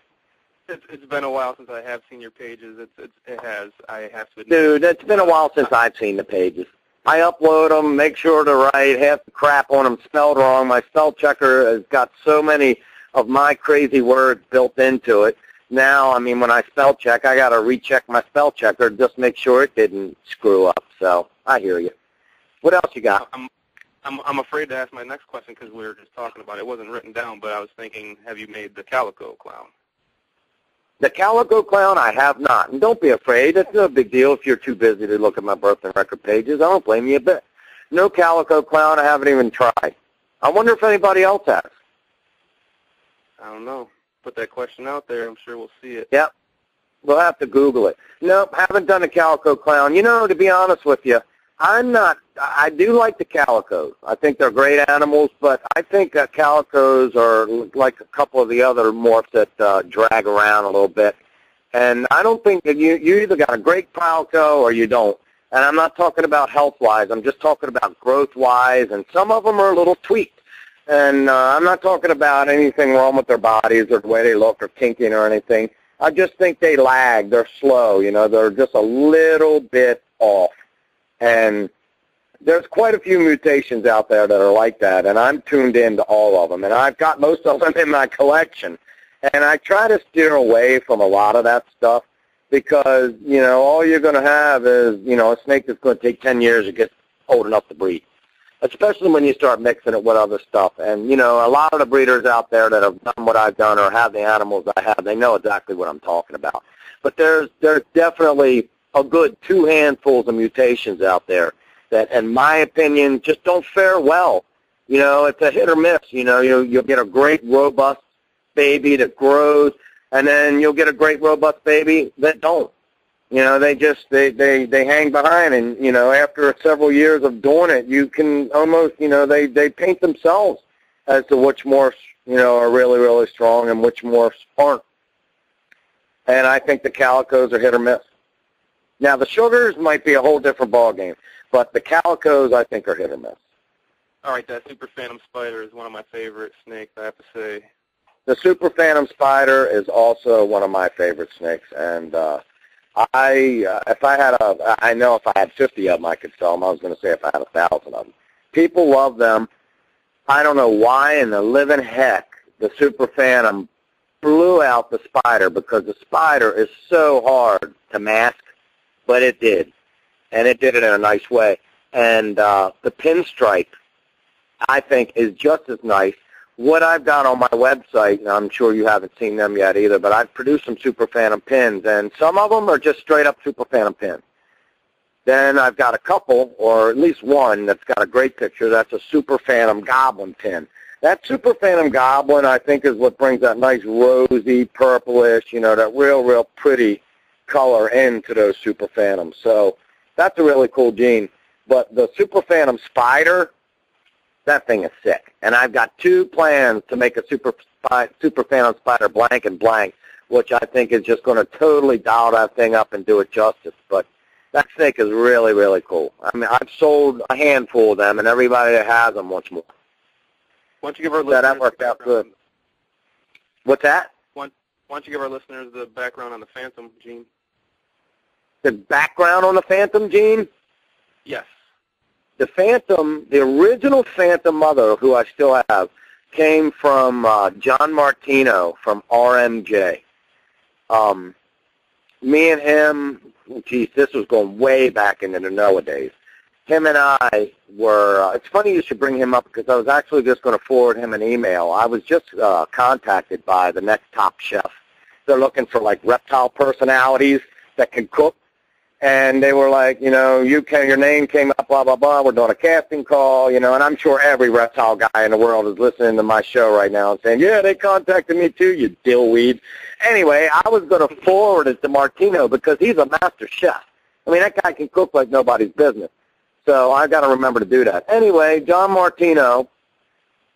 It's been a while since I have seen your pages. It has. I have to admit. Dude, it's been a while since I've seen the pages. I upload them, make sure they're right, half the crap on them spelled wrong. My spell checker has got so many of my crazy words built into it. Now, I mean, when I spell check, I got to recheck my spell checker just make sure it didn't screw up. So I hear you. What else you got? I'm afraid to ask my next question because we were just talking about it. It wasn't written down, but I was thinking, have you made the Calico Clown? The Calico Clown, I have not. And don't be afraid. It's no big deal if you're too busy to look at my birthday record pages. I don't blame you a bit. No Calico Clown. I haven't even tried. I wonder if anybody else has. I don't know. Put that question out there. I'm sure we'll see it. Yep. We'll have to Google it. Nope, haven't done a Calico Clown. You know, to be honest with you, I do like the calicos. I think they're great animals, but I think calicos are like a couple of the other morphs that drag around a little bit. And I don't think that you either got a great calico or you don't. And I'm not talking about health-wise. I'm just talking about growth-wise, and some of them are a little tweaked. And I'm not talking about anything wrong with their bodies or the way they look or kinking or anything. I just think they lag. They're slow. You know, they're just a little bit off. And there's quite a few mutations out there that are like that, and I'm tuned into all of them. And I've got most of them in my collection. And I try to steer away from a lot of that stuff because, you know, all you're going to have is, you know, a snake that's going to take 10 years to get old enough to breed, especially when you start mixing it with other stuff. And, you know, a lot of the breeders out there that have done what I've done or have the animals I have, they know exactly what I'm talking about. But there's definitely a good 2 handfuls of mutations out there that, in my opinion, just don't fare well. You know, it's a hit or miss. You know, you'll get a great, robust baby that grows, and then you'll get a great, robust baby that don't. You know, they hang behind, and, you know, after several years of doing it, you can almost, you know, they paint themselves as to which morphs, you know, are really, really strong and which morphs aren't. And I think the calicos are hit or miss. Now, the sugars might be a whole different ballgame, but the calicos, I think, are hit or miss. All right, that Super Phantom Spider is one of my favorite snakes, I have to say. The Super Phantom Spider is also one of my favorite snakes, and if I had I know if I had 50 of them, I could sell them. I was going to say if I had 1,000 of them. People love them. I don't know why in the living heck the Super Phantom blew out the Spider, because the Spider is so hard to mask. But it did, and it did it in a nice way. And the pinstripe, I think, is just as nice. What I've got on my website, and I'm sure you haven't seen them yet either, but I've produced some Super Phantom pins, and some of them are just straight-up Super Phantom pins. Then I've got a couple, or at least one, that's got a great picture. That's a Super Phantom Goblin pin. That Super Phantom Goblin, I think, is what brings that nice rosy, purplish, you know, that real pretty color into those Super Phantoms. So that's a really cool gene. But the Super Phantom Spider, that thing is sick. And I've got 2 plans to make a Super Phantom Spider blank and blank, which I think is just going to totally dial that thing up and do it justice. But that snake is really, really cool. I mean, I've sold a handful of them, and everybody that has them wants more. Why don't you give our listeners that worked out good. What's that? Why don't you give our listeners the background on the Phantom gene? The background on the Phantom gene? Yes. The Phantom, the original Phantom mother, who I still have, came from John Martino from RMJ. Me and him, geez, this was going way back into the Noah days. him and I were, it's funny you should bring him up because I was actually just going to forward him an email. I was just contacted by the next Top Chef. They're looking for, like, reptile personalities that can cook. And they were like, you know, your name came up, blah, blah, blah. We're doing a casting call, you know, and I'm sure every reptile guy in the world is listening to my show right now and saying, yeah, they contacted me too, you dillweed. Anyway, I was going to forward it to Martino because he's a master chef. I mean, that guy can cook like nobody's business. So I got to remember to do that. Anyway, John Martino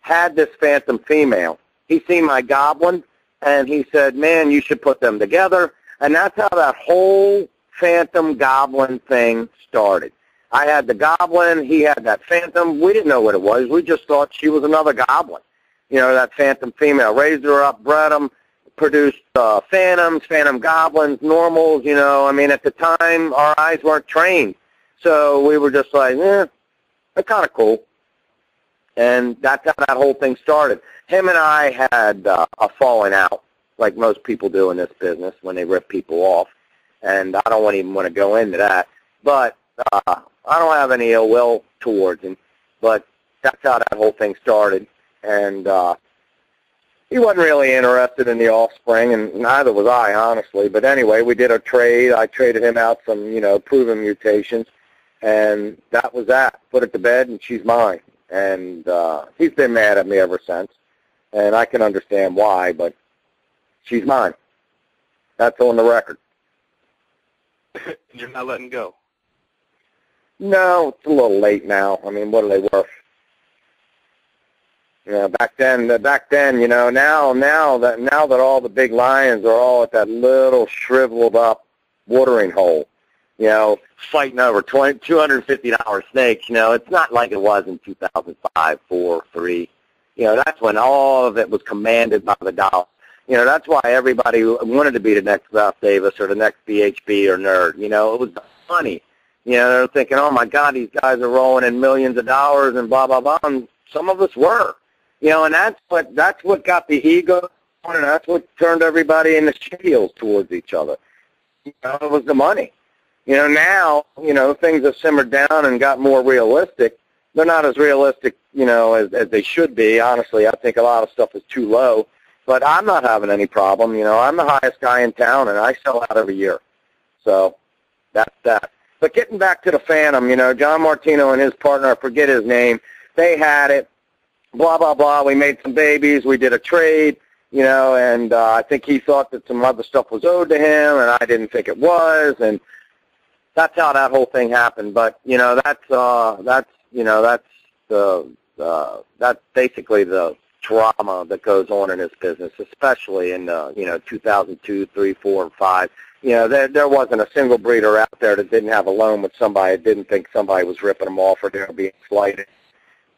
had this phantom female. He seen my goblin, and he said, man, you should put them together. And that's how that whole phantom goblin thing started. I had the goblin, he had that phantom. We didn't know what it was. We just thought she was another goblin. You know, that phantom female. Raised her up, bred them, produced phantoms, phantom goblins, normals, you know. I mean, at the time, our eyes weren't trained. So we were just like, they're kind of cool. And that's how that whole thing started. Him and I had a falling out, like most people do in this business when they rip people off. And I don't even want to go into that. But I don't have any ill will towards him. But that's how that whole thing started. And he wasn't really interested in the offspring, and neither was I, honestly. But anyway, we did a trade. I traded him out some, you know, proven mutations. And that was that. Put it to bed, and she's mine. And he's been mad at me ever since. And I can understand why, but she's mine. That's on the record. You're not letting go. No, it's a little late now. I mean, what are they worth? You know, back then, you know, now that all the big lions are all at that little shriveled up watering hole, you know, fighting over $250 snakes, you know, it's not like it was in 2005, 4, 3. You know, that's when all of it was commanded by the dollar. You know, that's why everybody wanted to be the next Ralph Davis or the next BHB or Nerd. You know, it was funny. You know, they're thinking, oh, my God, these guys are rolling in millions of dollars and blah, blah, blah. And some of us were. You know, and that's what got the ego on, and that's what turned everybody in the heels towards each other. You know, it was the money. You know, now, you know, things have simmered down and got more realistic. They're not as realistic, you know, as they should be. Honestly, I think a lot of stuff is too low. But I'm not having any problem. You know, I'm the highest guy in town, and I sell out every year. So that's that. But getting back to the Phantom, you know, John Martino and his partner, I forget his name, they had it, blah, blah, blah. We made some babies. We did a trade, you know, and I think he thought that some other stuff was owed to him, and I didn't think it was. And that's how that whole thing happened. But, you know, that's basically the drama that goes on in this business, especially in, 2002, 3, 4, and 5. You know, there wasn't a single breeder out there that didn't have a loan with somebody that didn't think somebody was ripping them off or they were being slighted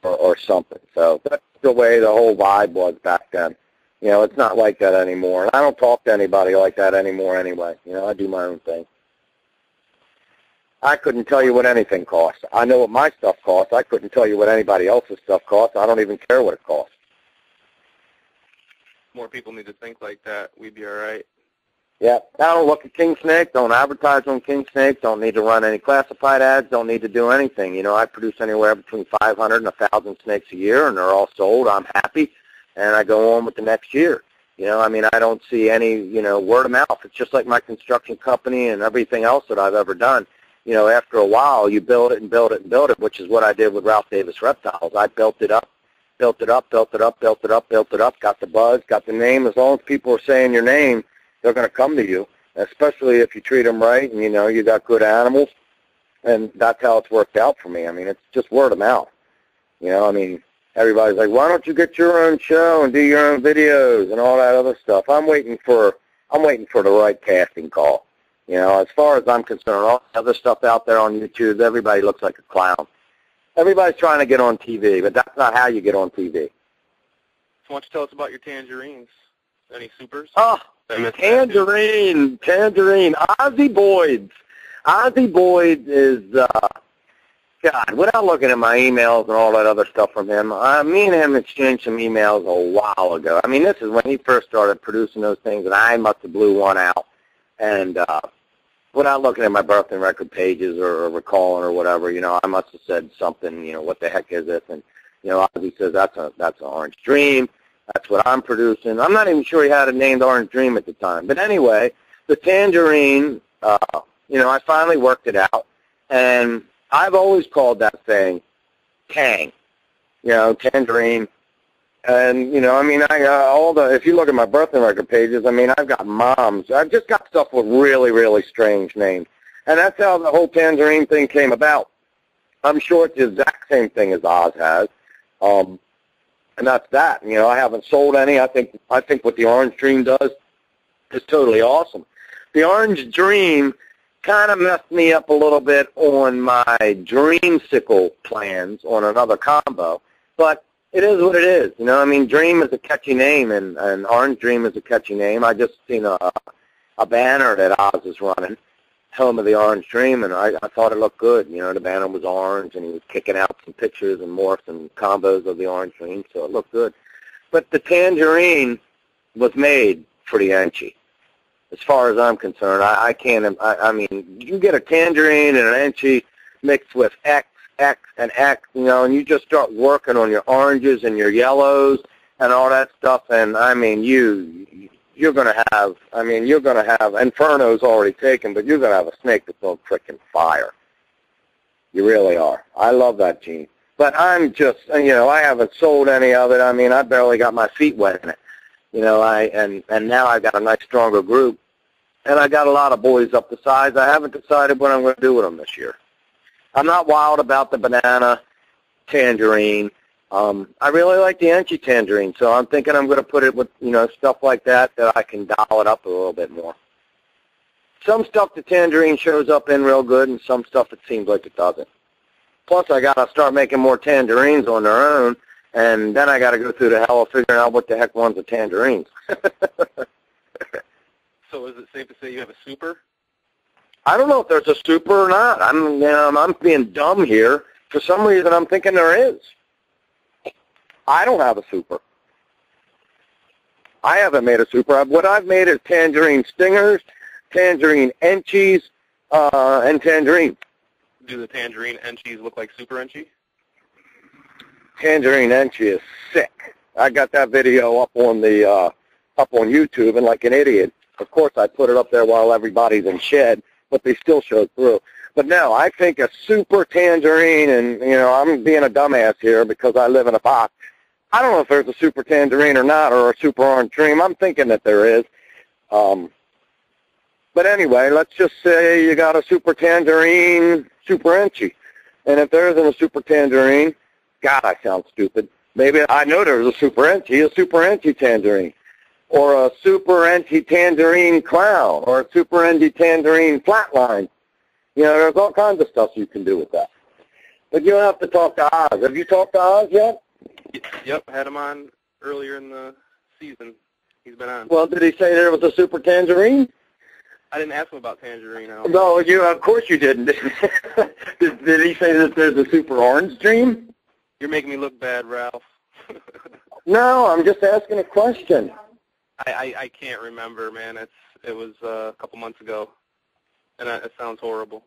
or something. So that's the way the whole vibe was back then. You know, it's not like that anymore. And I don't talk to anybody like that anymore anyway. You know, I do my own thing. I couldn't tell you what anything costs. I know what my stuff costs. I couldn't tell you what anybody else's stuff costs. I don't even care what it costs. More people need to think like that. We'd be all right. Yeah. I don't look at King Snake. Don't advertise on King Snake. Don't need to run any classified ads. Don't need to do anything. You know, I produce anywhere between 500 and 1,000 snakes a year, and they're all sold. I'm happy, and I go on with the next year. You know, I mean, I don't see any, you know, word of mouth. It's just like my construction company and everything else that I've ever done. You know, after a while, you build it and build it and build it, which is what I did with Ralph Davis Reptiles. I built it up, got the buzz, got the name. As long as people are saying your name, they're going to come to you, especially if you treat them right and, you know, you got good animals. And that's how it's worked out for me. I mean, it's just word of mouth. You know, I mean, everybody's like, why don't you get your own show and do your own videos and all that other stuff? I'm waiting for the right casting call. You know, as far as I'm concerned, all the other stuff out there on YouTube, everybody looks like a clown. Everybody's trying to get on TV, but that's not how you get on TV. So why don't you tell us about your tangerines? Any supers? Oh, Tangerine, Ozzy Boyd. Ozzy Boyd is, God, without looking at my emails and all that other stuff from him, me and him exchanged some emails a while ago. I mean, this is when he first started producing those things, and I must have blew one out. And without looking at my birthday record pages or recalling or whatever, I must have said something, what the heck is this? And, Ozzy says, that's an Orange Dream. That's what I'm producing. I'm not even sure he had it named Orange Dream at the time. But anyway, the Tangerine, I finally worked it out. And I've always called that thing Tang, Tangerine. And, if you look at my birthday record pages, I've got moms. I've just got stuff with really, really strange names. And that's how the whole Tangerine thing came about. I'm sure it's the exact same thing as Oz has. And that's that. I haven't sold any. I think what the Orange Dream does is totally awesome. The Orange Dream kind of messed me up a little bit on my Dreamsicle plans on another combo, but it is what it is. Dream is a catchy name, and Orange Dream is a catchy name. I just seen a banner that Oz is running, Home of the Orange Dream, and I thought it looked good. The banner was orange, and he was kicking out some pictures and morphs and combos of the Orange Dream, so it looked good. But the Tangerine was made for the Enchi. As far as I'm concerned, I can't, you can get a Tangerine and an Enchi mixed with X, and X, and you just start working on your oranges and your yellows and all that stuff, and, you're going to have, Inferno's already taken, but you're going to have a snake that's on frickin' fire. You really are. I love that gene. But I'm just, I haven't sold any of it. I barely got my feet wet in it. And now I've got a nice, stronger group, and I got a lot of boys up the sides. I haven't decided what I'm going to do with them this year. I'm not wild about the banana Tangerine. I really like the Enchi Tangerine, so I'm thinking I'm going to put it with, stuff like that I can dial it up a little bit more. Some stuff the Tangerine shows up in real good, and some stuff it seems like it doesn't. Plus, I got to start making more Tangerines on their own, and then I got to go through the hell of figuring out what the heck one's a Tangerines. So is it safe to say you have a super? I don't know if there's a super or not. I'm being dumb here. For some reason, I'm thinking there is. I don't have a super. I haven't made a super. What I've made is Tangerine Stingers, Tangerine Enchis, and Tangerine. Do the Tangerine Enchis look like Super Enchi? Tangerine Enchi is sick. I got that video up on YouTube, and like an idiot, of course I put it up there while everybody's in shed, but they still showed through. But no, I think a Super Tangerine, and I'm being a dumbass here because I live in a box. I don't know if there's a Super Tangerine or not, or a Super Orange Dream. I'm thinking that there is. But anyway, let's just say you got a Super Tangerine, Super Enchi. And if there isn't a Super Tangerine, God, I sound stupid. Maybe I know there's a Super Enchi Tangerine. Or a Super Enchi Tangerine Clown, or a Super Enchi Tangerine Flatline. There's all kinds of stuff you can do with that. But you don't have to talk to Oz. Have you talked to Oz yet? Yep, I had him on earlier in the season. He's been on. Well, did he say there was a Super Tangerine? I didn't ask him about Tangerine. No, of course you didn't. Did he say that there's a Super Orange Dream? You're making me look bad, Ralph. No, I'm just asking a question. I can't remember, man. It was a couple months ago, and it sounds horrible.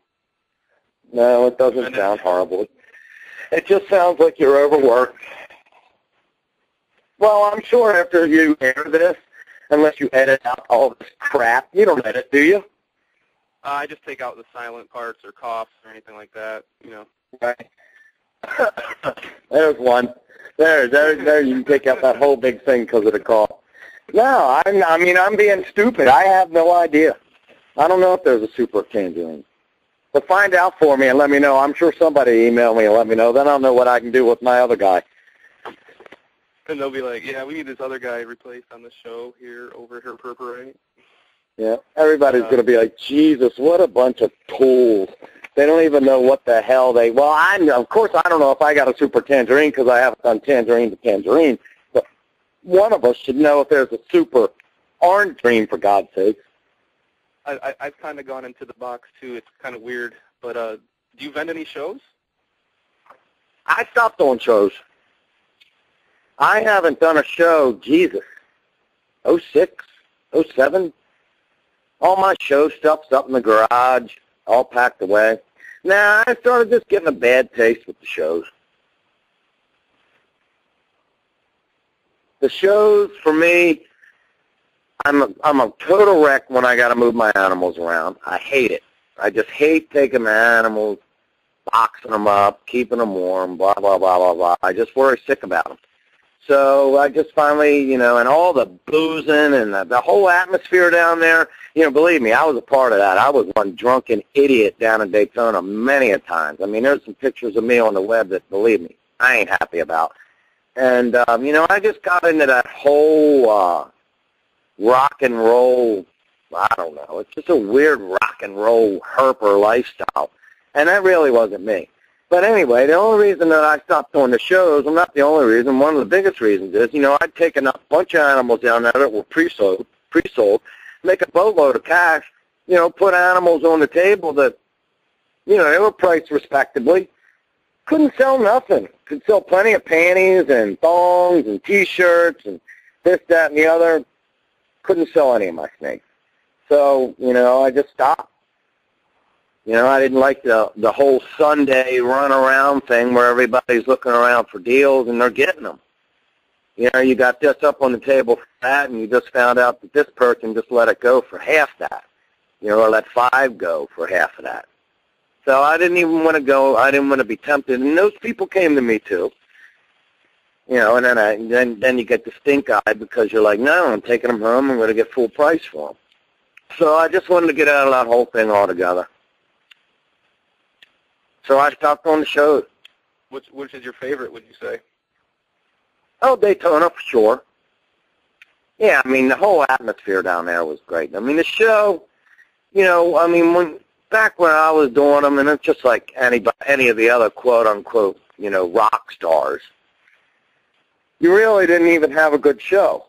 No, it doesn't sound horrible. It just sounds like you're overworked. Well, I'm sure after you air this, unless you edit out all this crap, you don't edit, do you? I just take out the silent parts or coughs or anything like that, Right. There's one. There. You can take out that whole big thing because of the cough. No, I'm being stupid. I have no idea. I don't know if there's a Super Tangerine. But find out for me and let me know. I'm sure somebody emailed me and let me know. Then I'll know what I can do with my other guy. And they'll be like, yeah, we need this other guy replaced on the show here over at Her Purpurate. Yeah, everybody's going to be like, Jesus, what a bunch of tools. They don't even know what the hell they, well, of course I don't know if I got a Super Tangerine because I haven't done Tangerine to Tangerine, but one of us should know if there's a Super Orange Dream, for God's sake. I've kind of gone into the box, too. It's kind of weird, but do you vend any shows? I stopped doing shows. I haven't done a show, Jesus, 06, 07. All my show stuff's up in the garage, all packed away. Now, I started just getting a bad taste with the shows. The shows, for me, I'm a total wreck when I got to move my animals around. I hate it. I just hate taking the animals, boxing them up, keeping them warm, blah, blah, blah, blah, blah. I just worry sick about them. So I just finally, and all the boozing and the whole atmosphere down there, believe me, I was a part of that. I was one drunken idiot down in Daytona many a times. I mean, there's some pictures of me on the web that, believe me, I ain't happy about. And, I just got into that whole rock and roll, I don't know, it's just a weird rock and roll herper lifestyle. And that really wasn't me. But anyway, the only reason that I stopped doing the shows, well, not the only reason, one of the biggest reasons is, I'd taken a bunch of animals down there that were pre-sold, make a boatload of cash, put animals on the table that, they were priced respectably. Couldn't sell nothing. Could sell plenty of panties and thongs and T-shirts and this, that, and the other. Couldn't sell any of my snakes. So, I just stopped. I didn't like the whole Sunday run-around thing where everybody's looking around for deals and they're getting them. You got this up on the table for that, and you just found out that this person just let it go for half that, or let 5 go for half of that. So I didn't even want to go. I didn't want to be tempted. And those people came to me, too. And then you get the stink eye because you're like, no, I'm taking them home. I'm going to get full price for them. So I just wanted to get out of that whole thing altogether. So I stopped on the shows. Which is your favorite, would you say? Oh, Daytona, for sure. Yeah, I mean, the whole atmosphere down there was great. I mean, the show, back when I was doing them, and it's just like any of the other quote-unquote, rock stars, you really didn't even have a good show.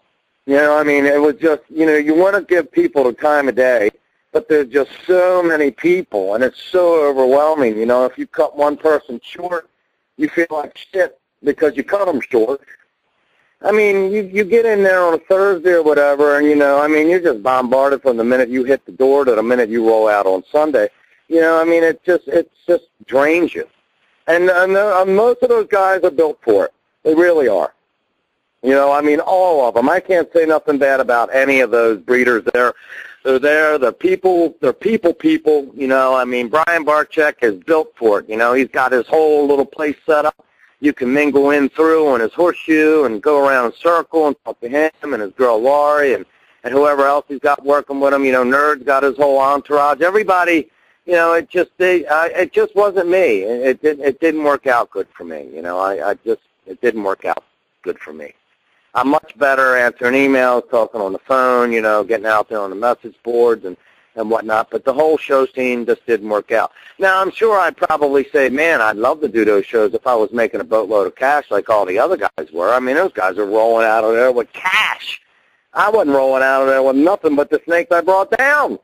It was just, you want to give people the time of day, but there's just so many people, and it's so overwhelming. If you cut one person short, you feel like shit because you cut them short. I mean, you get in there on a Thursday or whatever, and, you're just bombarded from the minute you hit the door to the minute you roll out on Sunday. It just drains you. And most of those guys are built for it. They really are. All of them. I can't say nothing bad about any of those breeders there. They're there. They're people. They're people. Brian Barczyk is built for it. He's got his whole little place set up. You can mingle in through on his horseshoe and go around in a circle and talk to him and his girl Laurie and whoever else he's got working with him. Nerd's got his whole entourage. Everybody, it just wasn't me. It didn't work out good for me. It didn't work out good for me. I'm much better answering emails, talking on the phone, getting out there on the message boards and whatnot, but the whole show scene just didn't work out. Now, I'm sure I'd probably say, man, I'd love to do those shows if I was making a boatload of cash like all the other guys were. Those guys are rolling out of there with cash. I wasn't rolling out of there with nothing but the snakes I brought down.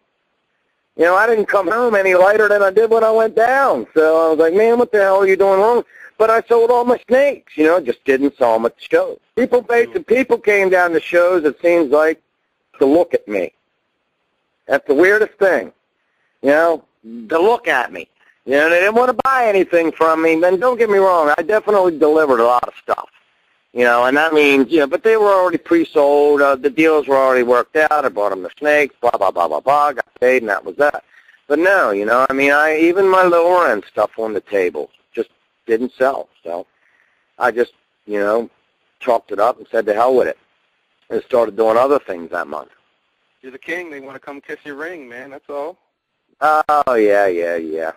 I didn't come home any lighter than I did when I went down. So I was like, man, what the hell are you doing wrong? But I sold all my snakes, just didn't sell them at the shows. People came down to shows, it seems like, to look at me. That's the weirdest thing, to look at me. They didn't want to buy anything from me. And don't get me wrong, I definitely delivered a lot of stuff. And that means, but they were already pre-sold. The deals were already worked out. I bought them the snakes, blah, blah, blah, blah, blah, got paid, and that was that. But no, even my lower-end stuff on the table just didn't sell. So I just, chalked it up and said to hell with it and started doing other things that month. You're the king. They want to come kiss your ring, man. That's all. Oh, yeah.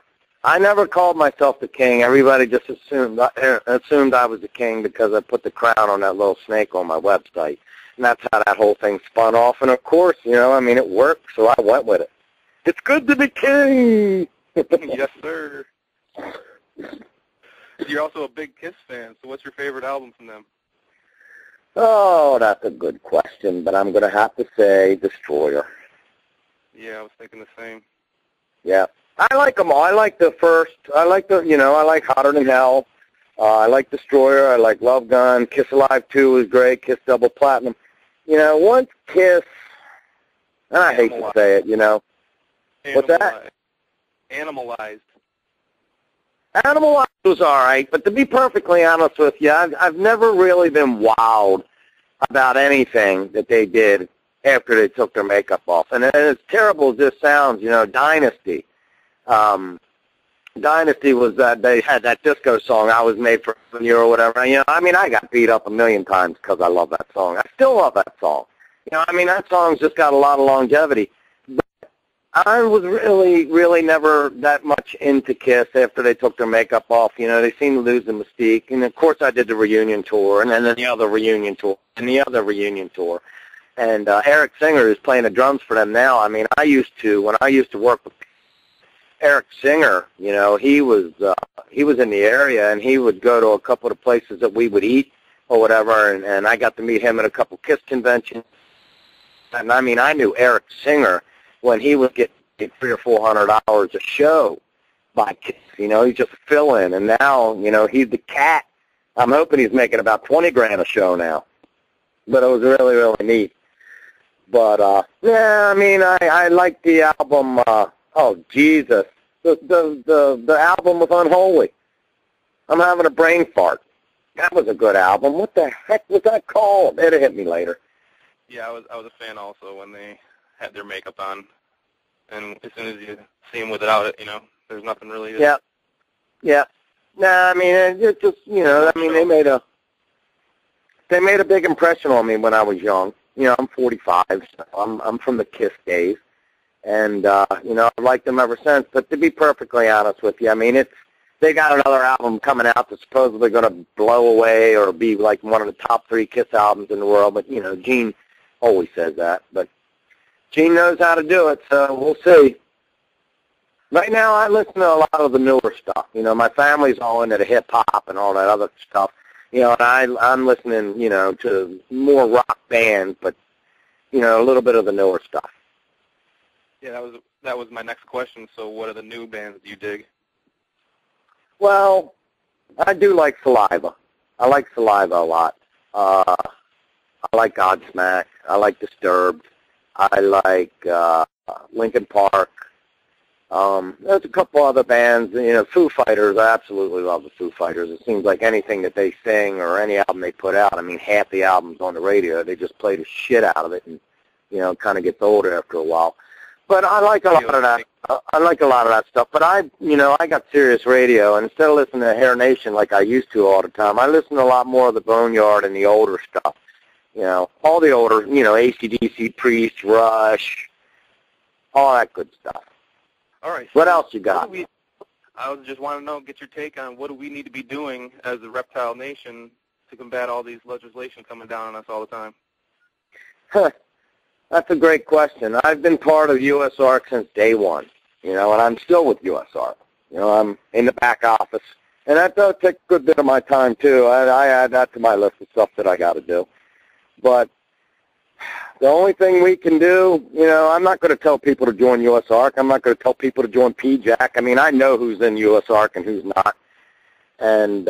I never called myself the king. Everybody just assumed I was the king because I put the crown on that little snake on my website. And that's how that whole thing spun off. And, of course, it worked, so I went with it. It's good to be king. Yes, sir. You're also a big Kiss fan, so what's your favorite album from them? Oh, that's a good question, but I'm going to have to say Destroyer. Yeah, I was thinking the same. Yeah. I like them all. I like the first. I like Hotter Than Hell. I like Destroyer. I like Love Gun. Kiss Alive 2 is great. Kiss Double Platinum. Once Kiss And I hate to say it, you know. What's that? Animalized. Animalized was all right, but to be perfectly honest with you, I've never really been wowed about anything that they did after they took their makeup off. And as terrible as this sounds, you know, Dynasty. Dynasty was that they had that disco song, I Was Made for You or whatever. You know, I mean, I got beat up a million times because I love that song. I still love that song. You know, I mean, that song's just got a lot of longevity. I was really never that much into Kiss after they took their makeup off. You know, they seemed to lose the mystique. And, of course, I did the reunion tour, and then the other reunion tour, and the other reunion tour. And Eric Singer is playing the drums for them now. I mean, when I used to work with Eric Singer, you know, he was in the area, and he would go to a couple of places that we would eat or whatever, and I got to meet him at a couple Kiss conventions. And, I mean, I knew Eric Singer when he was getting $300 or $400 a show by Kiss. You know, he's just a fill-in. And now, you know, he's the Cat. I'm hoping he's making about $20,000 a show now. But it was really neat. But, yeah, I mean, I like the album, oh, Jesus. The album was Unholy. I'm having a brain fart. That was a good album. What the heck was that called? It'll hit me later. Yeah, I was a fan also when they had their makeup on, and as soon as you see them without it, you know, there's nothing really. Yeah. Nah, I mean, it just, you know, I mean, they made a big impression on me when I was young. You know, I'm 45. So I'm from the Kiss days, and you know, I've liked them ever since. But to be perfectly honest with you, I mean, they got another album coming out that's supposedly going to blow away or be like one of the top 3 Kiss albums in the world. But you know, Gene always says that, but Gene knows how to do it, so we'll see. Right now, I listen to a lot of the newer stuff. You know, my family's all into the hip-hop and all that other stuff. You know, and I'm listening, you know, to more rock bands, but, you know, a little bit of the newer stuff. Yeah, that was my next question. So what are the new bands do you dig? Well, I do like Saliva. I like Saliva a lot. I like Godsmack. I like Disturbed. I like Linkin Park. There's a couple other bands. You know, Foo Fighters. I absolutely love the Foo Fighters. It seems like anything that they sing or any album they put out, I mean, half the albums on the radio, they just play the shit out of it, and you know, it kind of gets older after a while. But I like a lot of that. I like a lot of that stuff. But I got Sirius Radio, and instead of listening to Hair Nation like I used to all the time, I listen to a lot more of the Boneyard and the older stuff. You know, all the older, you know, AC/DC, Priest, Rush, all that good stuff. All right. What else you got? I just want to know, get your take on what do we need to be doing as a Reptile Nation to combat all these legislation coming down on us all the time? That's a great question. I've been part of USARK since day one, you know, and I'm still with USARK. You know, I'm in the back office, and that does take a good bit of my time, too. I add that to my list of stuff that I got to do. But the only thing we can do, you know, I'm not going to tell people to join USARK. I'm not going to tell people to join PJAC. I mean, I know who's in USARK and who's not. And,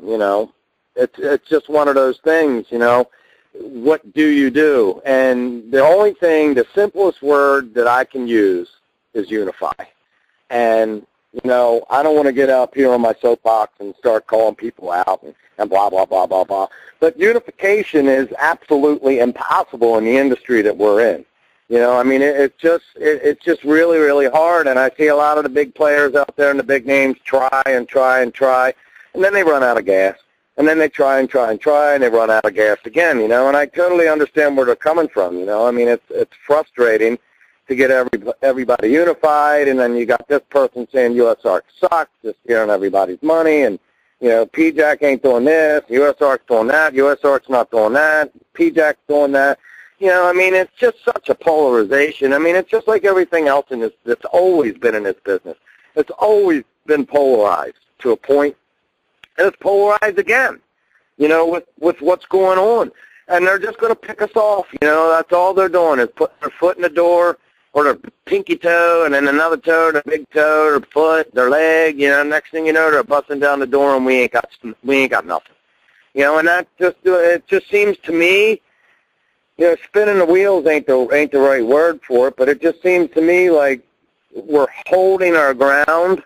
you know, it's just one of those things, you know. What do you do? And the only thing, the simplest word that I can use is unify. And, you know, I don't want to get up here on my soapbox and start calling people out and blah, blah, blah, blah, blah. But unification is absolutely impossible in the industry that we're in. You know, I mean, it's just really, really hard. And I see a lot of the big players out there and the big names try, and then they run out of gas. And then they try, and they run out of gas again, you know. And I totally understand where they're coming from, you know. I mean, it's frustrating to get everybody unified, and then you got this person saying USARK sucks, just stealing everybody's money, and, you know, PJAC ain't doing this, USARK's doing that, USARK's not doing that, PJAC's doing that. You know, I mean, it's just such a polarization. I mean, it's just like everything else in this that's always been in this business. It's always been polarized to a point. And it's polarized again, you know, with what's going on. And they're just going to pick us off, you know. That's all they're doing is putting their foot in the door or their pinky toe and then another toe, their big toe, their foot, their leg. You know, next thing you know, they're busting down the door and we ain't got nothing. You know, and that it just seems to me spinning the wheels ain't the right word for it, but it just seems to me like we're holding our ground,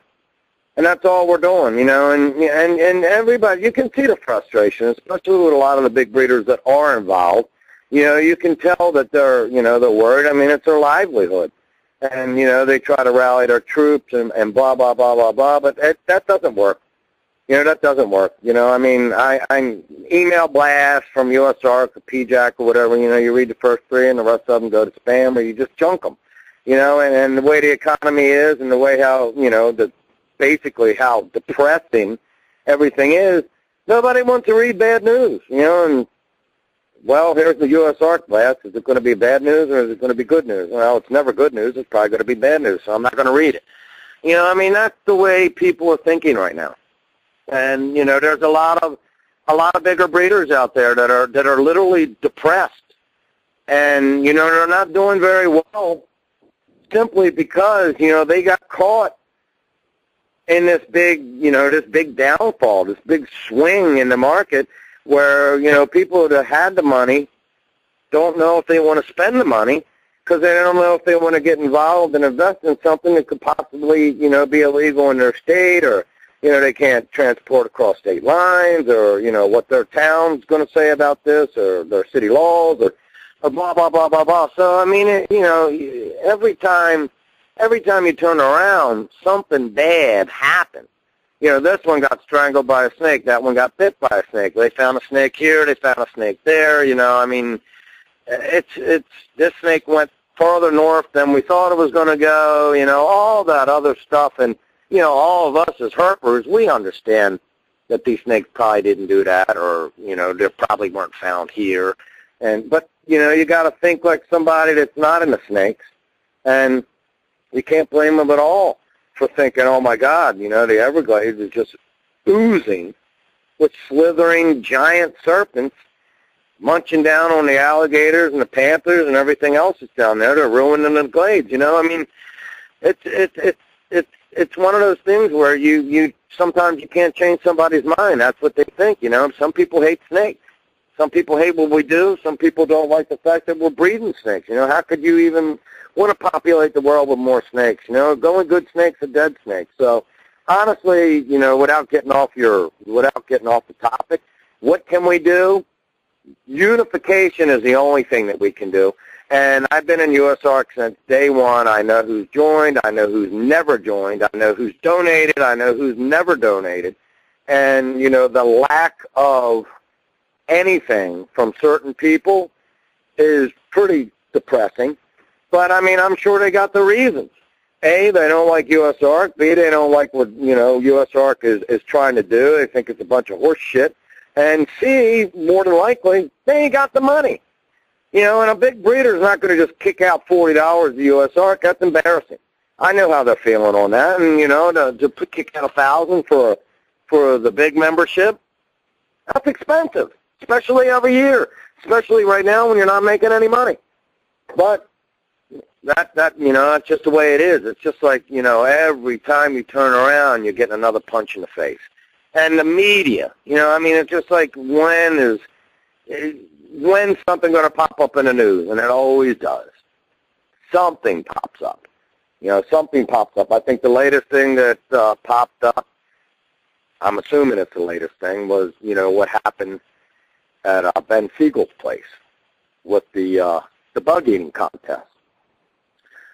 and that's all we're doing, and everybody, you can see the frustration, especially with a lot of the big breeders that are involved. You can tell that they're worried. I mean, it's their livelihood. And, they try to rally their troops and blah, blah, blah, blah, blah, but that doesn't work. That doesn't work. I mean, I email blast from USARK or PJAC or whatever, you read the first 3 and the rest of them go to spam, or you just junk them, and the way the economy is and the way how, basically how depressing everything is, nobody wants to read bad news, and, well, here's the USARK blast. Is it going to be bad news or is it going to be good news? Well, it's never good news. It's probably going to be bad news, so I'm not going to read it. I mean, that's the way people are thinking right now. And, there's a lot of bigger breeders out there that are literally depressed. And, they're not doing very well simply because, they got caught in this big downfall, this big swing in the market where, people that had the money don't know if they want to spend the money because they don't know if they want to get involved and invest in something that could possibly, be illegal in their state, or, they can't transport across state lines, or, what their town's going to say about this, or their city laws, or blah, blah, blah, blah, blah. So, I mean, every time you turn around, something bad happens. This one got strangled by a snake. That one got bit by a snake. They found a snake here. They found a snake there. I mean, this snake went farther north than we thought it was going to go. All that other stuff. And, all of us as herpers, we understand that these snakes probably didn't do that, or, they probably weren't found here. But, you got to think like somebody that's not into snakes. And you can't blame them at all for thinking, oh, my God, the Everglades is just oozing with slithering giant serpents munching down on the alligators and the panthers and everything else that's down there. They're ruining the glades, I mean, it's one of those things where you sometimes you can't change somebody's mind. That's what they think, Some people hate snakes. Some people hate what we do. Some people don't like the fact that we're breeding snakes. How could you even want to populate the world with more snakes? Going good snakes are dead snakes. So honestly, without getting off the topic, what can we do? Unification is the only thing that we can do. And I've been in USARK since day one. I know who's joined. I know who's never joined. I know who's donated. I know who's never donated. And, the lack of anything from certain people is pretty depressing. But, I mean, I'm sure they got the reasons. A, they don't like USARK. B, they don't like what, USARK is trying to do. They think it's a bunch of horse shit. And C, more than likely, they ain't got the money. And a big breeder's not going to just kick out $40 to USARK. That's embarrassing. I know how they're feeling on that. And, to kick out $1,000 for the big membership, that's expensive, especially every year, especially right now when you're not making any money. But that's just the way it is. It's just like, every time you turn around, you're getting another punch in the face. And the media, it's just like, when's something going to pop up in the news? And it always does. Something pops up. Something pops up. I think the latest thing that popped up, I'm assuming it's the latest thing, was, what happened at Ben Siegel's place with the bug-eating contest.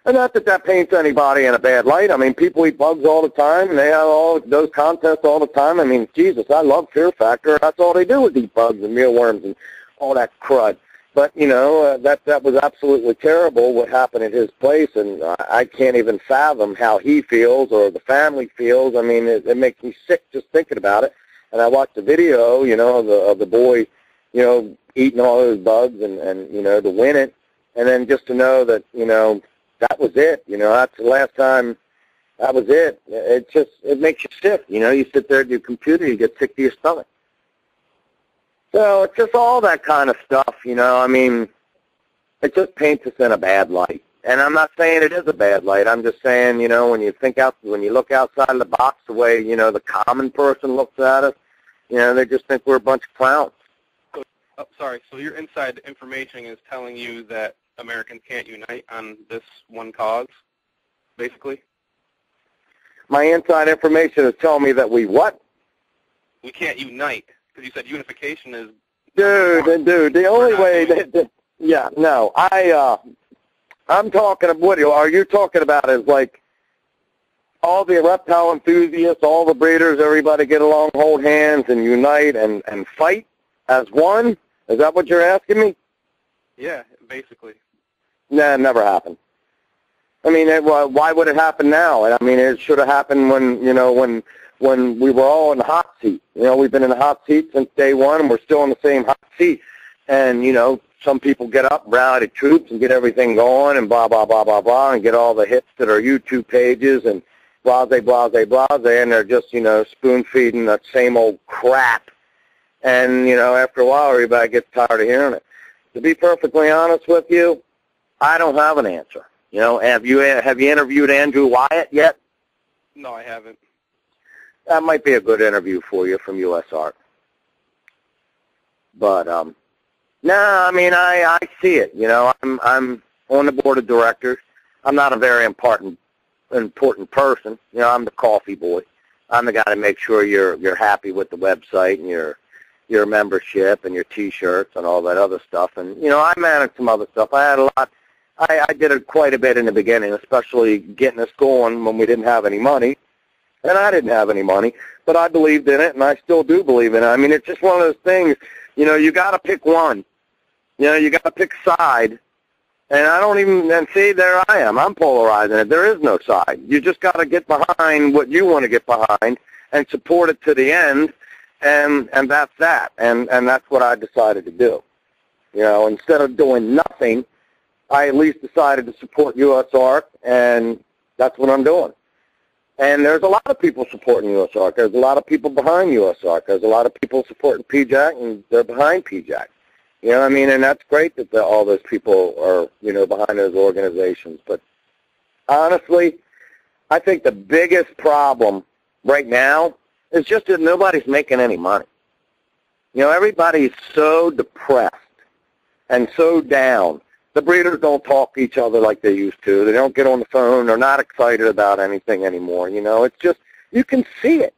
And not that paints anybody in a bad light. I mean, people eat bugs all the time, and they have all those contests all the time. I mean, Jesus, I love Fear Factor. That's all they do is eat bugs and mealworms and all that crud. But, that was absolutely terrible what happened at his place, and I can't even fathom how he feels or the family feels. I mean, it makes me sick just thinking about it. And I watched the video, of the boy, eating all those bugs and to win it, and then just to know that, that was it. That's the last time. That was it. It makes you sick. You sit there at your computer, you get sick to your stomach. So it's just all that kind of stuff, I mean, it just paints us in a bad light. And I'm not saying it is a bad light. I'm just saying, when you look outside of the box, the way, the common person looks at us, they just think we're a bunch of clowns. Oh, sorry. So your inside information is telling you that Americans can't unite on this one cause, basically? My inside information is telling me that we what? We can't unite, because you said unification is... Dude, the only way that yeah, no, I'm talking about, what are you talking about is like all the reptile enthusiasts, all the breeders, everybody get along, hold hands, and unite and fight as one? Is that what you're asking me? Yeah, basically. Nah, it never happened. I mean, why would it happen now? I mean, it should have happened when, you know, when we were all in the hot seat. You know, we've been in the hot seat since day one, and we're still in the same hot seat. And, you know, some people get up, rally the troops, and get everything going, and blah, blah, blah, blah, blah, and get all the hits that are YouTube pages, and blase, blase, blase, and they're just, you know, spoon-feeding that same old crap. And, you know, after a while, everybody gets tired of hearing it. To be perfectly honest with you, I don't have an answer. You know, have you interviewed Andrew Wyatt yet? No, I haven't. That might be a good interview for you from USARK. But, no, I mean, I see it. You know, I'm on the board of directors. I'm not a very important person. You know, I'm the coffee boy. I'm the guy to make sure you're happy with the website and your membership and your T-shirts and all that other stuff. And, you know, I managed some other stuff. I had a lot. I did it quite a bit in the beginning, especially getting us going when we didn't have any money. And I didn't have any money, but I believed in it, and I still do believe in it. I mean, it's just one of those things, you know, you got to pick one. You know, you got to pick a side. And I don't even, and see, there I am. I'm polarizing it. There is no side. You just got to get behind what you want to get behind and support it to the end, and that's that. And that's what I decided to do. You know, instead of doing nothing, I at least decided to support USARK, and that's what I'm doing. And there's a lot of people supporting USARK. There's a lot of people behind USARK. There's a lot of people supporting PJAC, and they're behind PJAC. You know what I mean? And that's great that all those people are, you know, behind those organizations. But honestly, I think the biggest problem right now is just that nobody's making any money. You know, everybody's so depressed and so down. The breeders don't talk to each other like they used to. They don't get on the phone. They're not excited about anything anymore. You know, it's just, you can see it.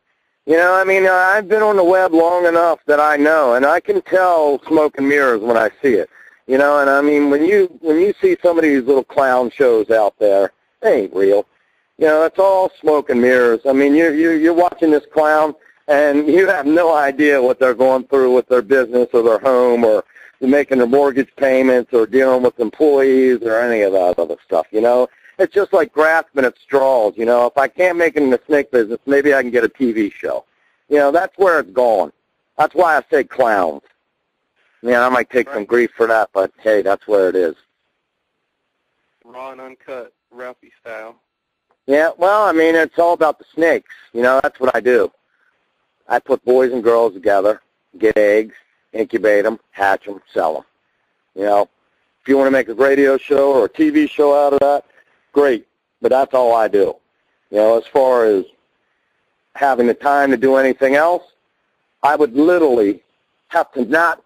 You know, I mean, I've been on the web long enough that I know, and I can tell smoke and mirrors when I see it. You know, and I mean, when you see some of these little clown shows out there, they ain't real. You know, it's all smoke and mirrors. I mean, you're watching this clown, and you have no idea what they're going through with their business or their home, or making their mortgage payments, or dealing with employees, or any of that other stuff. You know, it's just like grasping at straws. You know, if I can't make it in the snake business, maybe I can get a TV show. You know, that's where it's going. That's why I say clowns. Yeah, I might take some grief for that, but hey, that's where it is. Raw and uncut, Ralphie style. Yeah, well, I mean, it's all about the snakes. You know, that's what I do. I put boys and girls together, get eggs, incubate them, hatch them, sell them. You know, if you want to make a radio show or a TV show out of that, great. But that's all I do. You know, as far as having the time to do anything else, I would literally have to not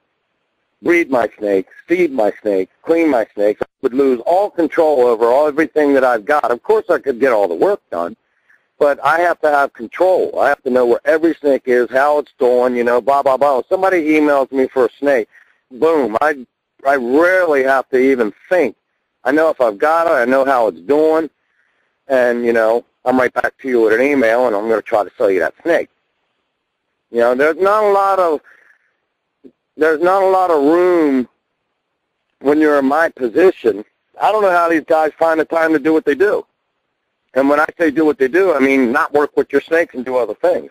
breed my snakes, feed my snakes, clean my snakes. I would lose all control over everything that I've got. Of course, I could get all the work done, but I have to have control. I have to know where every snake is, how it's doing, you know, blah, blah, blah. If somebody emails me for a snake, boom, I rarely have to even think. I know if I've got it, I know how it's doing, and, you know, I'm right back to you with an email, and I'm going to try to sell you that snake. You know, there's not a lot of room when you're in my position. I don't know how these guys find the time to do what they do. And when I say do what they do, I mean not work with your snakes and do other things.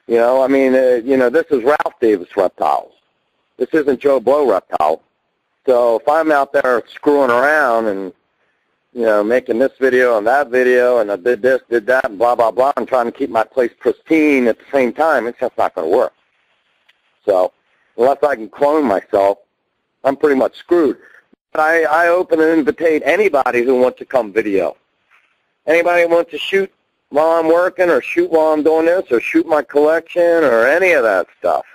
You know, I mean, you know, this is Ralph Davis Reptiles. This isn't Joe Blow Reptile. So if I'm out there screwing around and, you know, making this video and that video, and I did this, did that, and blah, blah, blah, and trying to keep my place pristine at the same time, it's just not going to work. So unless I can clone myself, I'm pretty much screwed. But I open and invitate anybody who wants to come video. Anybody who wants to shoot while I'm working, or shoot while I'm doing this, or shoot my collection, or any of that stuff.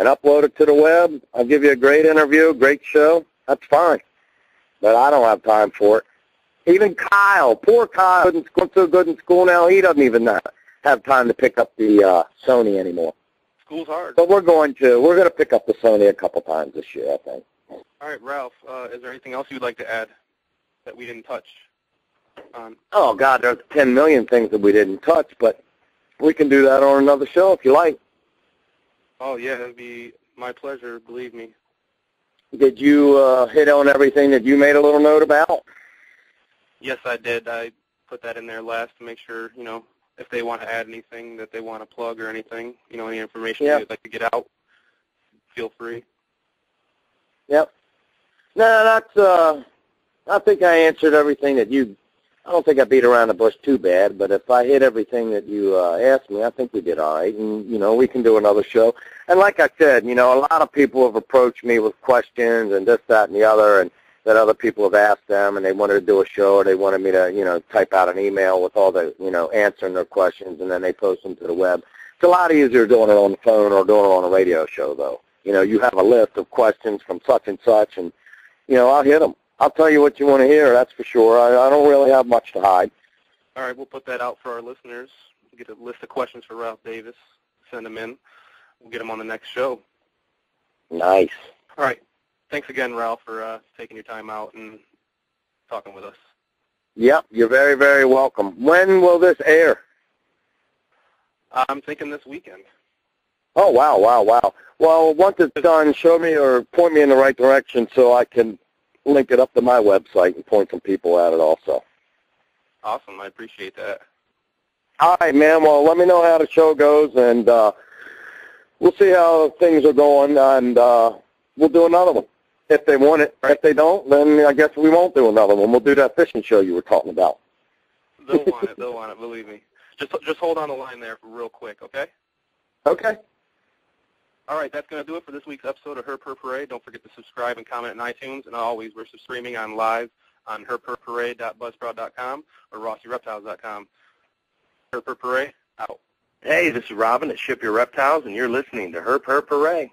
and upload it to the web. I'll give you a great interview, great show. That's fine. But I don't have time for it. Even Kyle, poor Kyle, isn't so good in school now. He doesn't even have time to pick up the Sony anymore. School's hard. But we're going to pick up the Sony a couple times this year, I think. All right, Ralph, is there anything else you'd like to add that we didn't touch on? Oh, God, there's 10 million things that we didn't touch, but we can do that on another show if you like. Oh, yeah, it'd be my pleasure, believe me. Did you hit on everything that you made a little note about? Yes, I did. I put that in there last to make sure, if they want to add anything that they want to plug or anything, any information you'd like to get out, feel free. Yep. No, that's, I think I answered everything that I don't think I beat around the bush too bad, but if I hit everything that you asked me, I think we did all right, and, we can do another show. And like I said, a lot of people have approached me with questions and this, that, and the other, and that other people have asked them, and they wanted to do a show, or they wanted me to, type out an email with all the, answering their questions, and then they post them to the web. It's a lot easier doing it on the phone or doing it on a radio show, though. You have a list of questions from such and such, and, I'll hit them. I'll tell you what you want to hear, that's for sure. I don't really have much to hide. All right, we'll put that out for our listeners. We'll get a list of questions for Ralph Davis. Send them in. We'll get them on the next show. Nice. All right. Thanks again, Ralph, for taking your time out and talking with us. Yep, you're very, very welcome. When will this air? I'm thinking this weekend. Oh, wow. Well, once it's done, show me or point me in the right direction so I can link it up to my website and point some people at it also. Awesome. I appreciate that. All right, man. Well, let me know how the show goes, and we'll see how things are going, and we'll do another one if they want it. Right. If they don't, then I guess we won't do another one. We'll do that fishing show you were talking about. They'll want it. They'll want it. Believe me. Just hold on the line there real quick, okay? Okay. All right, that's going to do it for this week's episode of Her Per Parade. Don't forget to subscribe and comment on iTunes. And always, we're streaming on live on herperparade.buzzsprout.com or rossyreptiles.com. Her Per Parade, out. Hey, this is Robin at Ship Your Reptiles, and you're listening to Her Per Parade.